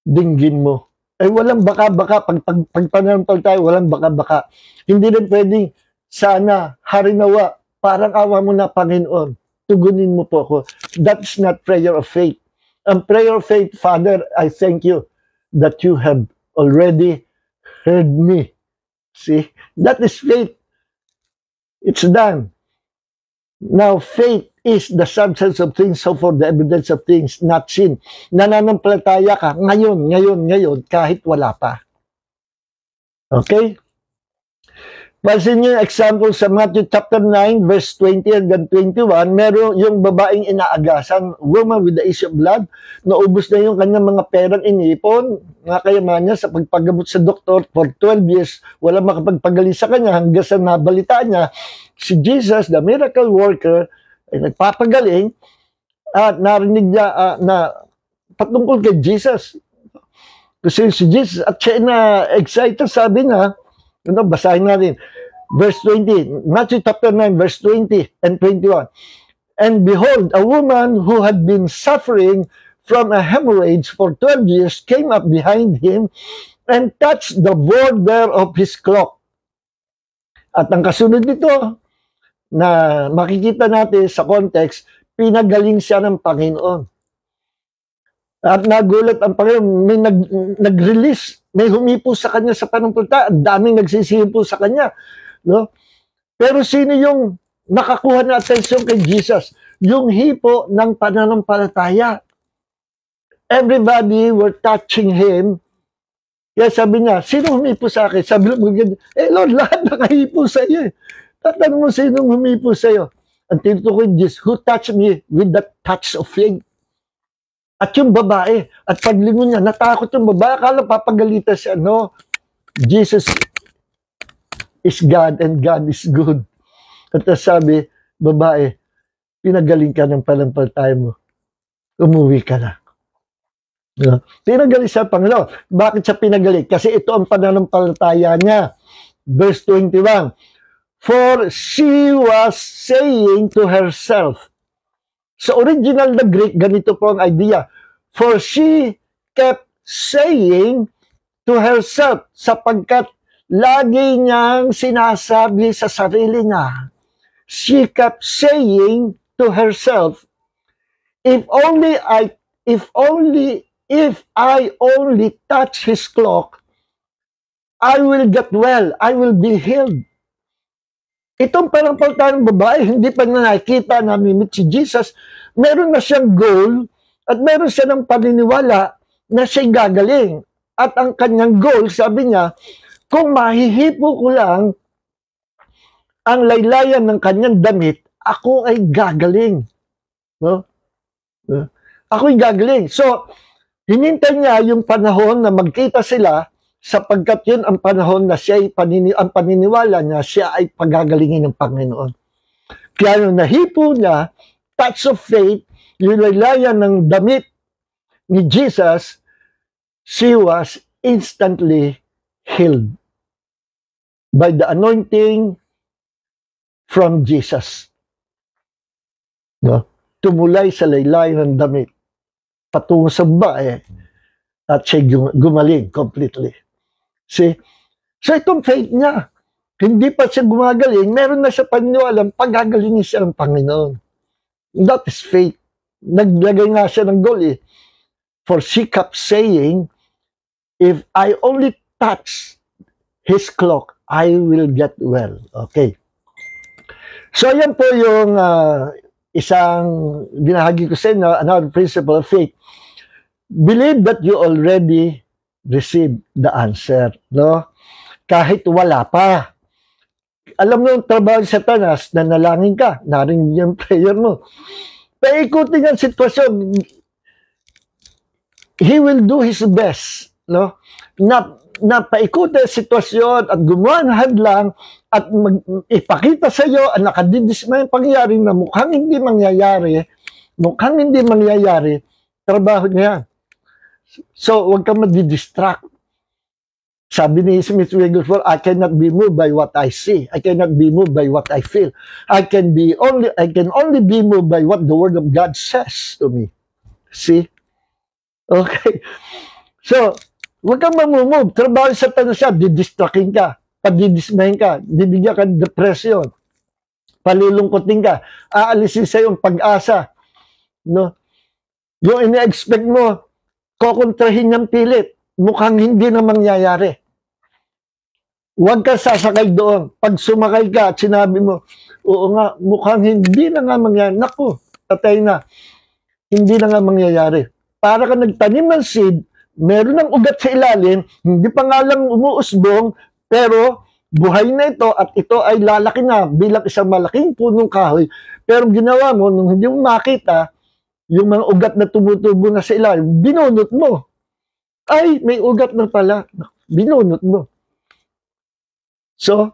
S1: dinggin mo. Ay walang baka-baka. Pag pananampal tayo, walang baka-baka. Hindi rin pwedeng, sana, harinawa, parang awa mo na, Panginoon. Tugunin mo po ako. That's not prayer of faith. Ang prayer of faith, Father, I thank you that you have already heard me. See? That is faith. It's done. Now, faith is the substance of things, so for the evidence of things not seen. Nananampalataya ka ngayon, kahit wala pa. Okay? Pansin niyo yung example sa Matthew chapter 9, verse 20 hanggang 21, meron yung babaeng inaagasan, woman with the issue of blood, naubos na yung kanyang mga perang inipon, mga kayaman niya sa pagpagamot sa doktor for 12 years, wala makapagpagaling sa kanya hanggang sa nabalita niya, si Jesus, the miracle worker, ay nagpapagaling at narinig niya na patungkol kay Jesus. Kasi si Jesus, at siya na excited, sabi niya, basahin natin. Verse 20, Matthew chapter 9, verse 20 and 21. And behold, a woman who had been suffering from a hemorrhage for 12 years came up behind him and touched the border of his cloak. At ang kasunod nito, na makikita natin sa context, pinagaling siya ng Panginoon. At nagulat ang Panginoon, may nag-release, may humipo sa kanya sa pananampalataya, daming nagsisihipo sa kanya. No? Pero sino yung nakakuha na atensyon kay Jesus? Yung hipo ng pananampalataya. Everybody were touching him. Kaya sabi niya, sino humipo sa akin? Sabi niya, Lord, lahat nakahipo sa iyo. Tatanong mo sino humipo sa iyo. Ang tinutukoy Jesus, who touched me with the touch of faith? At yung babae, at paglingon niya, natakot yung babae, akala papagalitan siya. No, Jesus is God and God is good. At sabi, babae, pinagaling ka ng pananampalataya mo. Umuwi ka na. No? Pinagaling siya, Panginoon. Bakit siya pinagaling? Kasi ito ang pananampalataya niya. Verse 21, for she was saying to herself, sa original na Greek, ganito po ang idea. For she kept saying to herself, sapagkat lagi niyang sinasabi sa sarili niya. She kept saying to herself, if I only touch his cloak, I will get well, I will be healed. Itong pananampalataya ng babae, hindi pa na nakikita namimit si Jesus, meron na siyang goal at meron siya ng paniniwala na siya'y gagaling. At ang kanyang goal, sabi niya, kung mahihipo ko lang ang laylayan ng kanyang damit, ako ay gagaling. No? Ako ay gagaling. So, hinintay niya yung panahon na magkita sila sapagkat yun ang panahon na siya ay ang paniniwala niya, siya ay pagagalingin ng Panginoon. Kaya yung nahipo niya, touch of faith, yung laylayan ng damit ni Jesus, she was instantly healed by the anointing from Jesus. No? Tumulay sa laylayan ng damit, patungo sa babae, at siya gumaling completely. See? So itong faith niya, hindi pa siya gumagaling, meron na siya paniniwalang pagagalingin siya ng Panginoon. That is faith. Naglagay nga siya ng goal eh. For she kept saying, if I only touch his cloak, I will get well. Okay. So yan po yung isang binahagi ko sa inyo, another principle of faith. Believe that you already received the answer. No? Kahit wala pa. Alam mo yung trabaho sa Satanas, nanalangin ka, narinig yung prayer mo. Paikutin ang sitwasyon. He will do his best. No? Na paikutin ang sitwasyon at gumawa ng hadlang at ipakita sa iyo ang nakadidismay pangyayari na mukhang hindi mangyayari, trabaho niya. So, huwag kang madidistract. Sabi ni Smith Wigglesworth, I cannot be moved by what I see. I cannot be moved by what I feel. I can only be moved by what the Word of God says to me. See? Okay. So, huwag kang mamumove. Trabaho sa tanong siya, didistracting ka, padidismayin ka, bibigyan ka ng depression, palulungkotin ka, aalisin sa yung pag-asa. No? Yung ina-expect mo, kukontrahin niyang pilit. Mukhang hindi na mangyayari. Huwag ka sasakay doon. Pag sumakay ka at sinabi mo, oo nga, mukhang hindi na nga mangyayari. Naku, patay na. Hindi na nga mangyayari. Para ka nagtanim ng seed, meron ng ugat sa ilalim, hindi pa nga lang umuusbong, pero buhay na ito at ito ay lalaki na bilang isang malaking punong kahoy. Pero ginawa mo, nung hindi mo makita, yung mga ugat na tumutubo na sa ilalim, binunot mo. Ay, may ugat na pala. Binunot mo. So,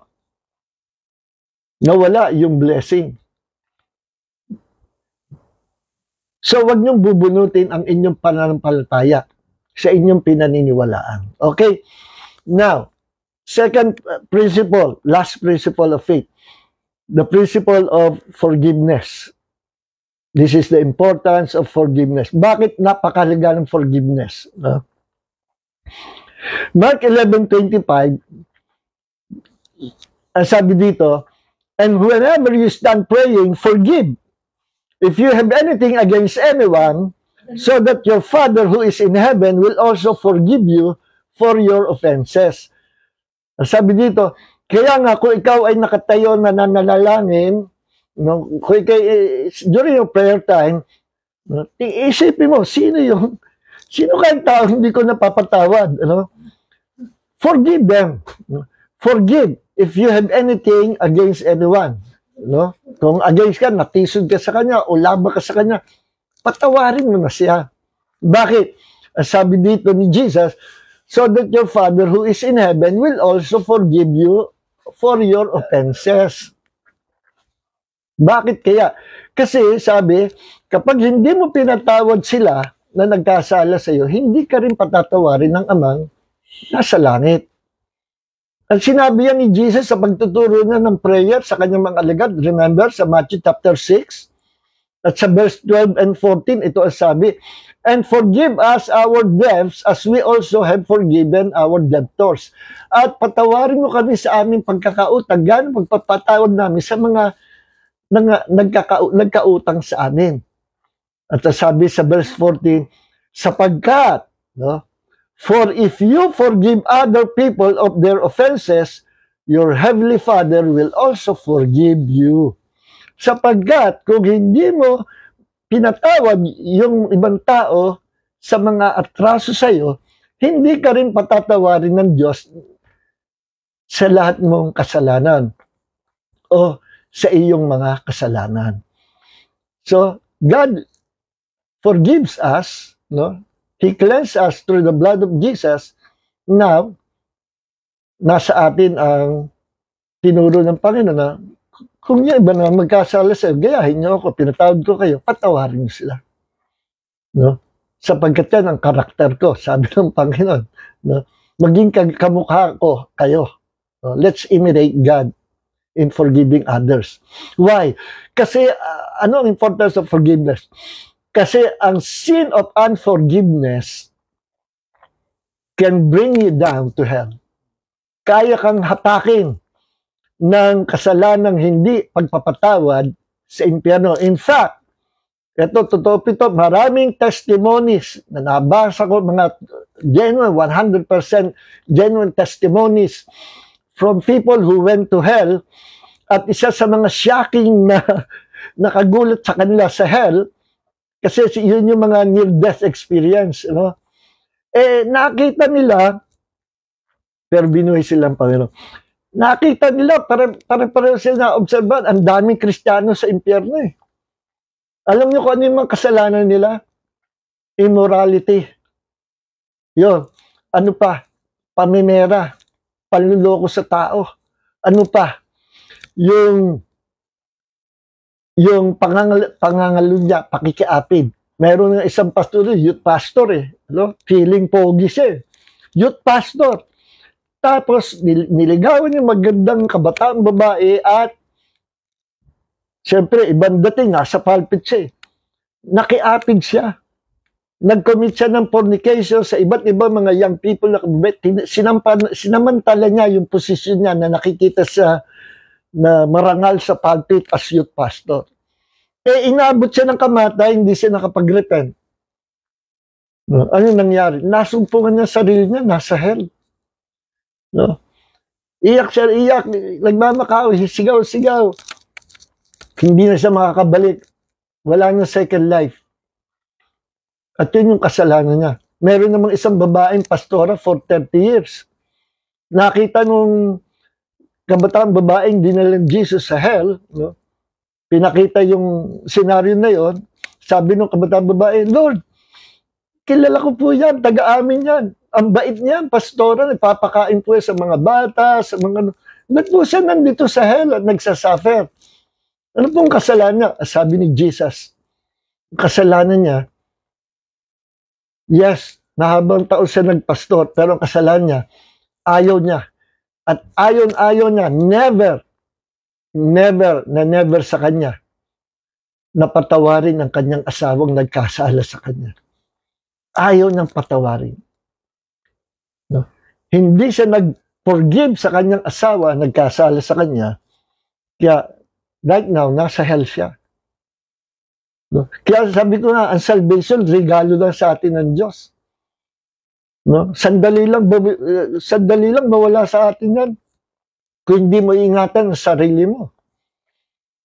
S1: nawala yung blessing. So, wag niyong bubunutin ang inyong pananampalataya sa inyong pinaniniwalaan. Okay? Now, second principle, last principle of faith, the principle of forgiveness. This is the importance of forgiveness. Bakit napakahalaga ng forgiveness? Mark 11:25, ang sabi dito, and whenever you stand praying, forgive if you have anything against anyone, so that your Father who is in heaven will also forgive you for your offenses. Ang sabi dito, kaya nga kung ikaw ay nakatayo na nananalangin, during your prayer time, isipin mo, sino kayang tao hindi ko napapatawad? Forgive them. Forgive if you have anything against anyone. Kung against ka, natisod ka sa kanya, o laban ka sa kanya, patawarin mo na siya. Bakit? Sabi dito ni Jesus, so that your Father who is in heaven will also forgive you for your offenses. Bakit kaya? Kasi sabi, kapag hindi mo pinatawad sila na nagkasala sa iyo, hindi ka rin patatawarin ng Amang nasa langit. Ang sinabi yan ni Jesus sa pagtuturo niya ng prayer sa kanyang mga alagad, remember sa Matthew chapter 6, at sa verse 12 and 14, ito ang sabi, and forgive us our debts as we also have forgiven our debtors. At patawarin mo kami sa aming pagkakautang, gano'n pagpapatawad namin sa mga nagkautang sa amin. At sabi sa verse 14, sapagkat, for if you forgive other people of their offenses, your heavenly Father will also forgive you. Sapagkat kung hindi mo pinatawad yung ibang tao sa mga atraso sa iyo, hindi ka rin patatawarin ng Diyos sa lahat mong kasalanan o sa iyong mga kasalanan. So, God forgives us, He cleansed us through the blood of Jesus. Now, nasa atin ang tinuro ng Panginoon na kung yung iba na magkasala sa'yo, gayahin niyo ako, pinatawad ko kayo, patawarin niyo sila. Sapagkat yan ang karakter ko, sabi ng Panginoon. Maging kamukha ko kayo. Let's imitate God in forgiving others. Why? Kasi, ano ang importance of forgiveness? Kasi ang sin of unforgiveness can bring you down to hell. Kaya kang hatakin ng kasalanang hindi pagpapatawad sa impyerno. In fact, ito, totoo ito, maraming testimonies na nabasa ko, mga genuine, 100% genuine testimonies from people who went to hell. At isa sa mga shocking na nakagulat sa kanila sa hell, kasi yun yung mga near-death experience. Nakita nila, pero binuhay silang Panginoon. Nakita nila, pare-pareho sila na-observan, ang daming Kristiyano sa impyerno eh. Alam niyo kung ano yung mga kasalanan nila? Immorality. Yun. Ano pa? Pamimera. Panluloko sa tao. Ano pa? yung pangangalo niya, pakikiapid. Meron ng isang pastor, youth pastor feeling pogi siya. Youth pastor. Tapos, niligawan yung magandang kabataang babae at siyempre, ibang dating, nasa pulpit siya. Nakiapid siya. Nag-commit siya ng fornication sa iba't ibang mga young people na sinamantala niya yung posisyon niya na nakikita siya na marangal sa pulpit as youth pastor. Inabot siya ng kamatay, hindi siya nakapag-repent. Ano nangyari? Nasumpungan niya sarili niya, nasa hell. No? Iyak siya, iyak, nagmamakaaw, sigaw. Hindi na siya makakabalik. Wala na second life. At yun yung kasalanan niya. Meron namang isang babaeng pastora for 30 years. Nakita nung kabataan babaeng dinala ng Jesus sa hell, no? Pinakita yung senaryo na yon. Sabi nung kabataan babae, Lord, kilala ko po yan, taga-amin yan. Ang bait niyan, pastora, nagpapakain po sa mga bata, sa mga... Ba't po siya nandito sa hell at nagsasuffer? Ano pong kasalanan niya? Sabi ni Jesus, kasalanan niya, yes, nahabang taon siya nagpastor, pero ang kasalanan niya, ayaw niya. At ayon-ayon niya, never sa kanya, napatawarin ang kanyang asawang nagkasala sa kanya. Ayaw niyang patawarin. No? Hindi siya nag-forgive sa kanyang asawa, nagkasala sa kanya, kaya right now, nasa hell siya. No? Kaya sabi ko nga, ang salvation, regalo lang sa atin ng Diyos. No? Sandali lang mawala sa atin yan. Kung hindi mo ingatan ang sarili mo.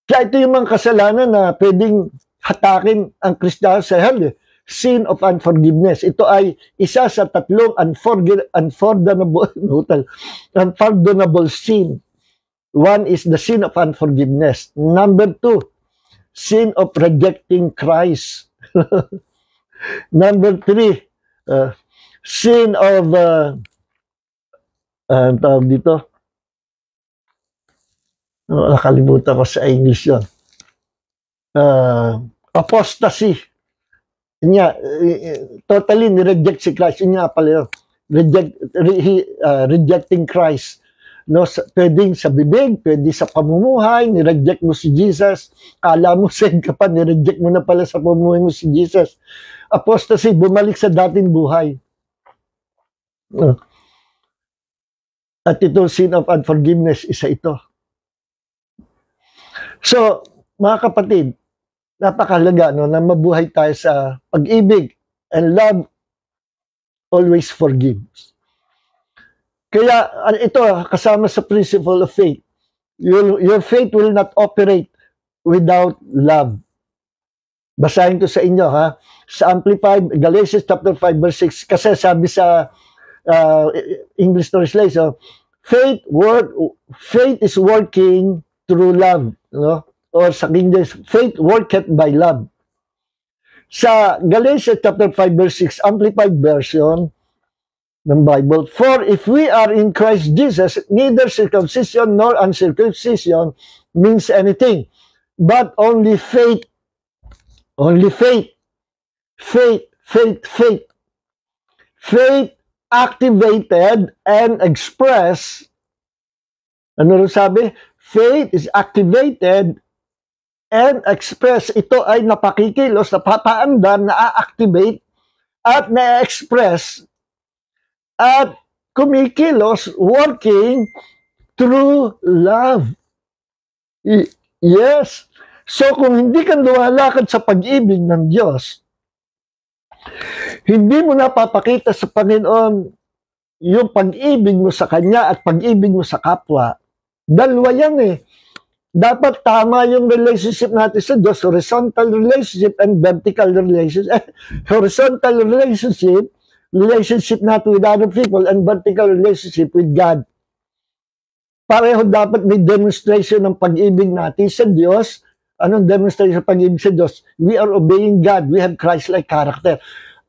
S1: Kaya ito yung mga kasalanan na pwedeng hatakin ang Kristiyano sa hell. Sin of unforgiveness. Ito ay isa sa tatlong unpardonable sin. One is the sin of unforgiveness. Number 2, sin of rejecting Christ. Number 3, sin of tawag dito. Nakalimutan ko sa English yun. Apostasy. Totally ni-reject si Christ. Yun nga pala yun. Rejecting Christ. No, pwedeng sa bibig, pwede sa pamumuhay, ni-reject mo si Jesus. Kala mo saved ka pa, ni-reject mo na pala sa pamumuhay mo si Jesus. Apostasy, bumalik sa dating buhay. At ito, sin of unforgiveness, isa ito. So, mga kapatid, napakahalaga na mabuhay tayo sa pag-ibig, and love always forgives. Kaya ito, kasama sa principle of faith, your faith will not operate without love. Basahin ko sa inyo, sa Amplified, Galatians chapter 5 verse 6, kasi sabi sa English translation, faith is working through love, no? Or sa King James, faith worketh by love. Sa Galatians chapter 5 verse 6, Amplified version ng Bible, for if we are in Christ Jesus, neither circumcision nor uncircumcision means anything, but only faith. Only faith. Faith activated and expressed. Ano rin sabi? Faith is activated and expressed. Ito ay napakikilos, napapaandar, na-activate at na-express at kumikilos, working through love. Yes. So kung hindi ka lumalakad sa pag-ibig ng Diyos, hindi mo napapakita sa Panginoon yung pag-ibig mo sa Kanya at pag-ibig mo sa kapwa. Dalawa yan Dapat tama yung relationship natin sa Diyos, horizontal relationship and vertical relationship. Horizontal relationship natin with other people, and vertical relationship with God. Pareho dapat may demonstration ng pag-ibig natin sa Diyos. Anong demonstration ng pag-ibig sa Diyos? We are obeying God. We have Christ-like character.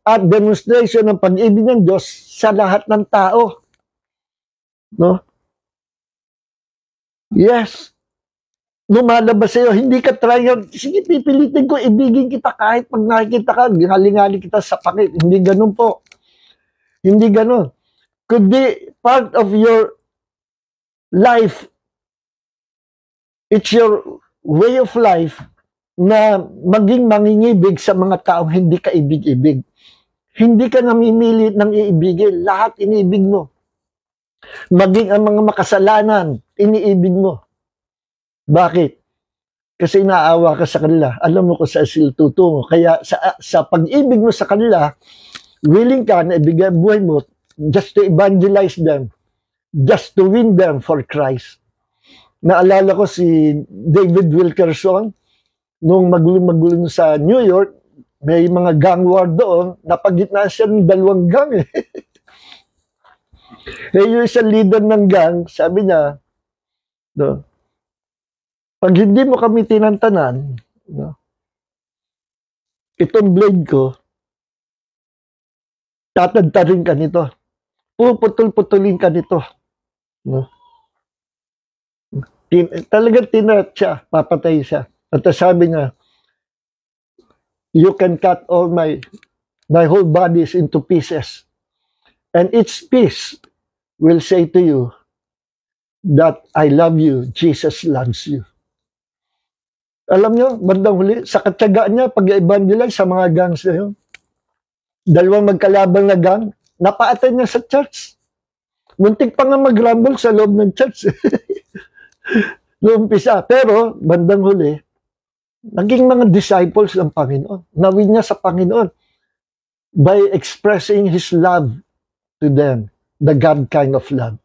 S1: At demonstration ng pag-ibig ng Diyos sa lahat ng tao. No? Yes. lumalabas sa'yo, hindi ka trying, sige, pipilitin ko, ibigin kita kahit pag nakikita ka, gingali-ngali kita sa pakit. Hindi ganun po. Hindi ganun. Could be part of your life. It's your way of life na maging mangingibig sa mga taong hindi ka ibig-ibig. Hindi ka namimili ng iibigin. Lahat iniibig mo. Maging ang mga makasalanan, iniibig mo. Bakit? Kasi naawa ka sa kanila. Alam mo kung saan sila tutungo. Kaya sa pag-ibig mo sa kanila, willing ka na ibigay buhay mo just to evangelize them, just to win them for Christ. Naalala ko si David Wilkerson, nung magulo-magulo sa New York, may mga gang war doon, napagitnaan siya ng 2 gang eh. Yung isang leader ng gang, sabi niya, no, pag hindi mo kami tinantanan, no, itong blade ko, tatadtarin ka nito. Puputol-putulin ka nito. No? Talagang tinat siya, papatay siya. At sabi niya, you can cut all my whole bodies into pieces. And each piece will say to you that I love you, Jesus loves you. Alam niyo, bandang huli, sa katyagaan niya, pag-evangelize sa mga gangs na yun, 2 magkalabang na gang, napaatay niya sa church. Muntik pa nga mag-rumble sa loob ng church. Lumpisa. Pero, bandang huli, naging mga disciples ng Panginoon. Nawin niya sa Panginoon by expressing His love to them. The God kind of love.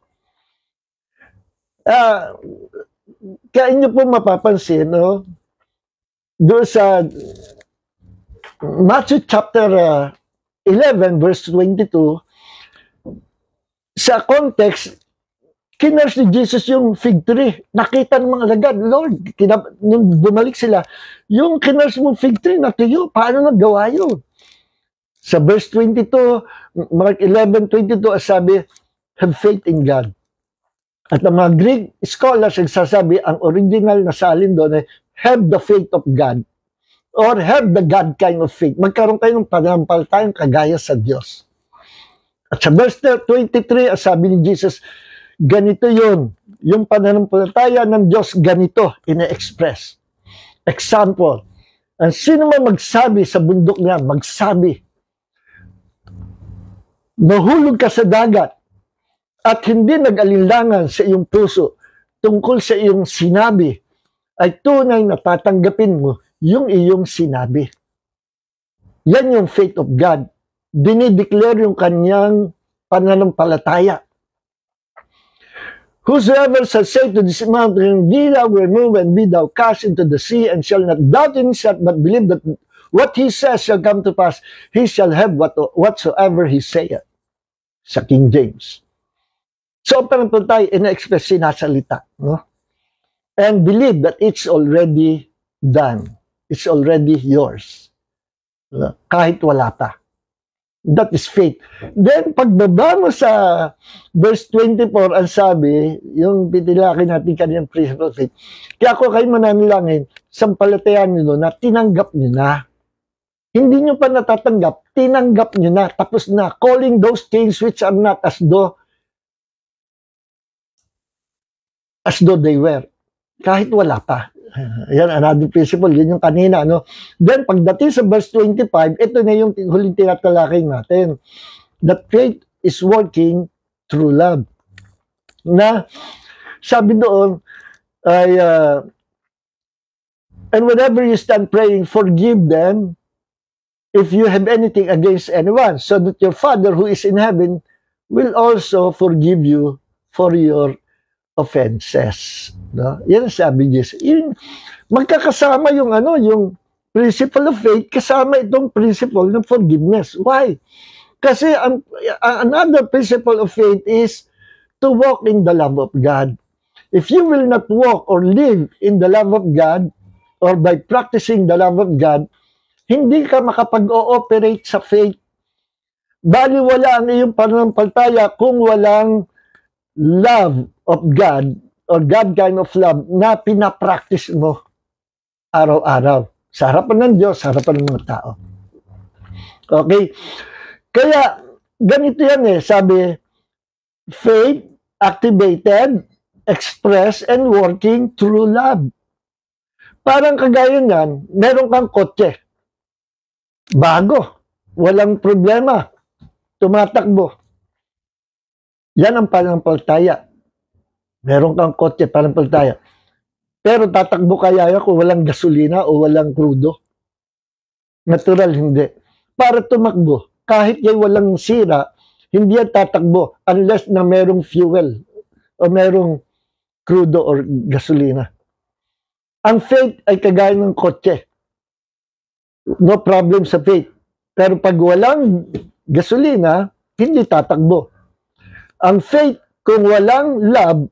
S1: Kaya inyo po mapapansin, no? Doon sa Matthew chapter 11 verse 22, sa context, kinurse ni Jesus yung fig tree. Nakita ng mga alagad, Lord, nung bumalik sila, yung kinurse mong fig tree natuyo, paano nagawa yun? Sa verse 22, Mark 11:22, sabi, have faith in God. At ang mga Greek scholars nagsasabi, ang original na salin doon ay, have the faith of God or have the God kind of faith. Magkaroon kayo ng pananampalatayang kagaya sa Diyos. At sa verse 23, sabi ni Jesus, ganito yun. Yung pananampalataya ng Diyos, ganito, ina-express. Example, ang sino man magsabi sa bundok niya, magsabi, mahulog ka sa dagat at hindi nag-alinlangan sa iyong puso tungkol sa iyong sinabi, ay tunay na tatanggapin mo yung iyong sinabi. Yan yung faith of God. Dinideclare yung kanyang pananampalataya. Whosoever shall say to this mountain, be thou removed and be thou cast into the sea, and shall not doubt in himself, but believe that what he says shall come to pass, he shall have whatsoever he saith. Sa King James. So, ang pananampalataya, ina-express, sinasalita. No? And believe that it's already done. It's already yours. Kahit wala pa. That is faith. Then, pagbaba mo sa verse 24, ang sabi, yung pitilakin natin kanyang principle of faith, kaya ako kayo mananalangin, sampalatayan nyo na tinanggap nyo na. Hindi nyo pa natatanggap, tinanggap nyo na, tapos na, calling those things which are not as though they were. Kahit wala pa. Yan, another principle. Yun yung kanina. No? Then, pagdating sa verse 25, ito na yung huling tinatalakay natin. That faith is working through love. Na, sabi doon, ay, and whenever you stand praying, forgive them if you have anything against anyone, so that your Father who is in heaven will also forgive you for your offenses. No? Yan ang sabi Jesus. Magkakasama yung yung principle of faith kasama itong principle ng forgiveness. Why? Kasi another principle of faith is to walk in the love of God. If you will not walk or live in the love of God or by practicing the love of God, hindi ka makapag-ooperate sa faith. Bali wala ang iyong pananampalataya kung walang love of God or God kind of love na pinapractice mo araw-araw. Sa harapan ng Diyos, sa harapan ng mga tao. Okay? Kaya, ganito yan sabi, faith activated, expressed, and working through love. Parang kagaya niyan, meron kang kotse. Bago. Walang problema. Tumatakbo. Yan ang pananampalataya. Meron kang kotse, pananampalataya. Pero tatakbo kaya kung walang gasolina o walang crudo? Natural, hindi. Para tumakbo, kahit yung walang sira, hindi yan tatakbo unless na merong fuel o merong crudo or gasolina. Ang faith ay kagaya ng kotse. No problem sa faith. Pero pag walang gasolina, hindi tatakbo. Ang faith, kung walang love,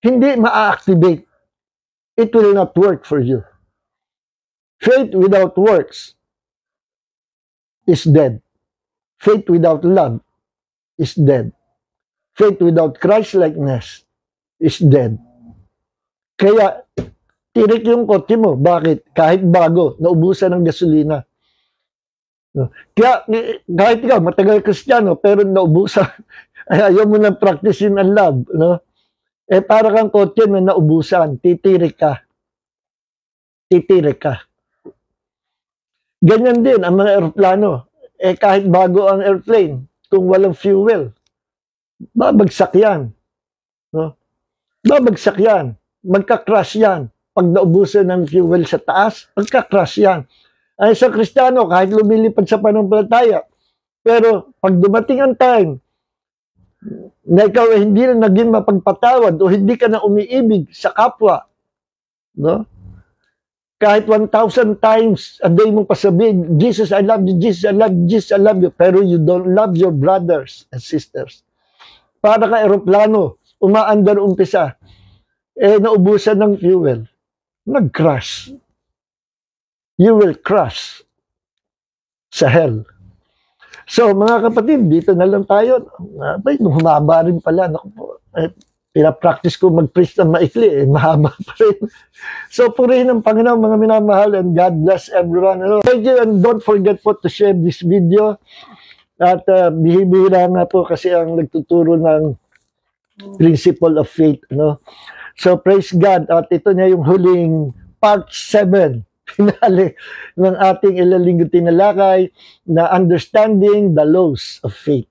S1: hindi ma-activate. It will not work for you. Faith without works is dead. Faith without love is dead. Faith without Christ-likeness is dead. Kaya, tirik yung kotse mo. Bakit? Kahit bago, naubusan ng gasolina. Kaya, kahit ikaw, matagal Kristiyano, pero naubusan, ayaw mo nang practicein ang love, no? Para kang kotse na naubusan, titirik ka. Titirik ka. Ganyan din ang mga aeroplano. Kahit bago ang airplane, kung walang fuel, babagsak yan. No? Babagsak yan. Magka-crash yan. Pag naubusan ng fuel sa taas, magka-crash yan. Ay sa Kristiyano, kahit lumilipad sa pananampalataya, pero pag dumating ang time, na ikaw hindi na naging mapagpatawad o hindi ka na umiibig sa kapwa, no? Kahit 1,000 times a day mong pasabihin, Jesus, I love you, Jesus, I love you, Jesus, I love you, pero you don't love your brothers and sisters. Para ka aeroplano, umaandar umpisa, naubusan ng fuel, nag-crash. You will crash sa hell. So, mga kapatid, dito na lang tayo. Humaba rin pala. Pinapractice ko mag-preach ng maikli. Mahaba pa rin. So, purihin ang Panginoon, mga minamahal, and God bless everyone. Thank you, and don't forget po to share this video. At bihibira nga po kasi ang nagtuturo ng principle of faith. So, praise God. At ito na yung huling part 7. Finale ng ating ilalinggo tinalakay na understanding the laws of faith.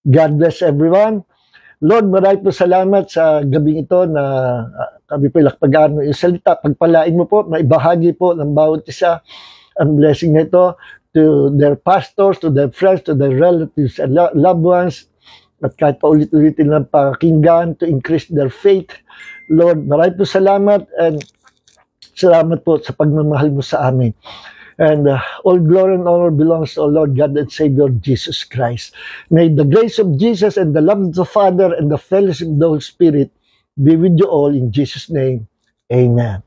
S1: God bless everyone. Lord, maraming po salamat sa gabing ito na kami po ilakpagaan mo yung salita. Pagpalain mo po, maibahagi po ng bawat isa ang blessing na ito to their pastors, to their friends, to their relatives and loved ones. At kahit pa ulit-ulitin ng pakinggan to increase their faith. Lord, maraming po salamat, and salamat po sa pagmamahal mo sa amin. And all glory and honor belongs to our Lord God and Savior Jesus Christ. May the grace of Jesus and the love of the Father and the fellowship of the Holy Spirit be with you all in Jesus' name. Amen.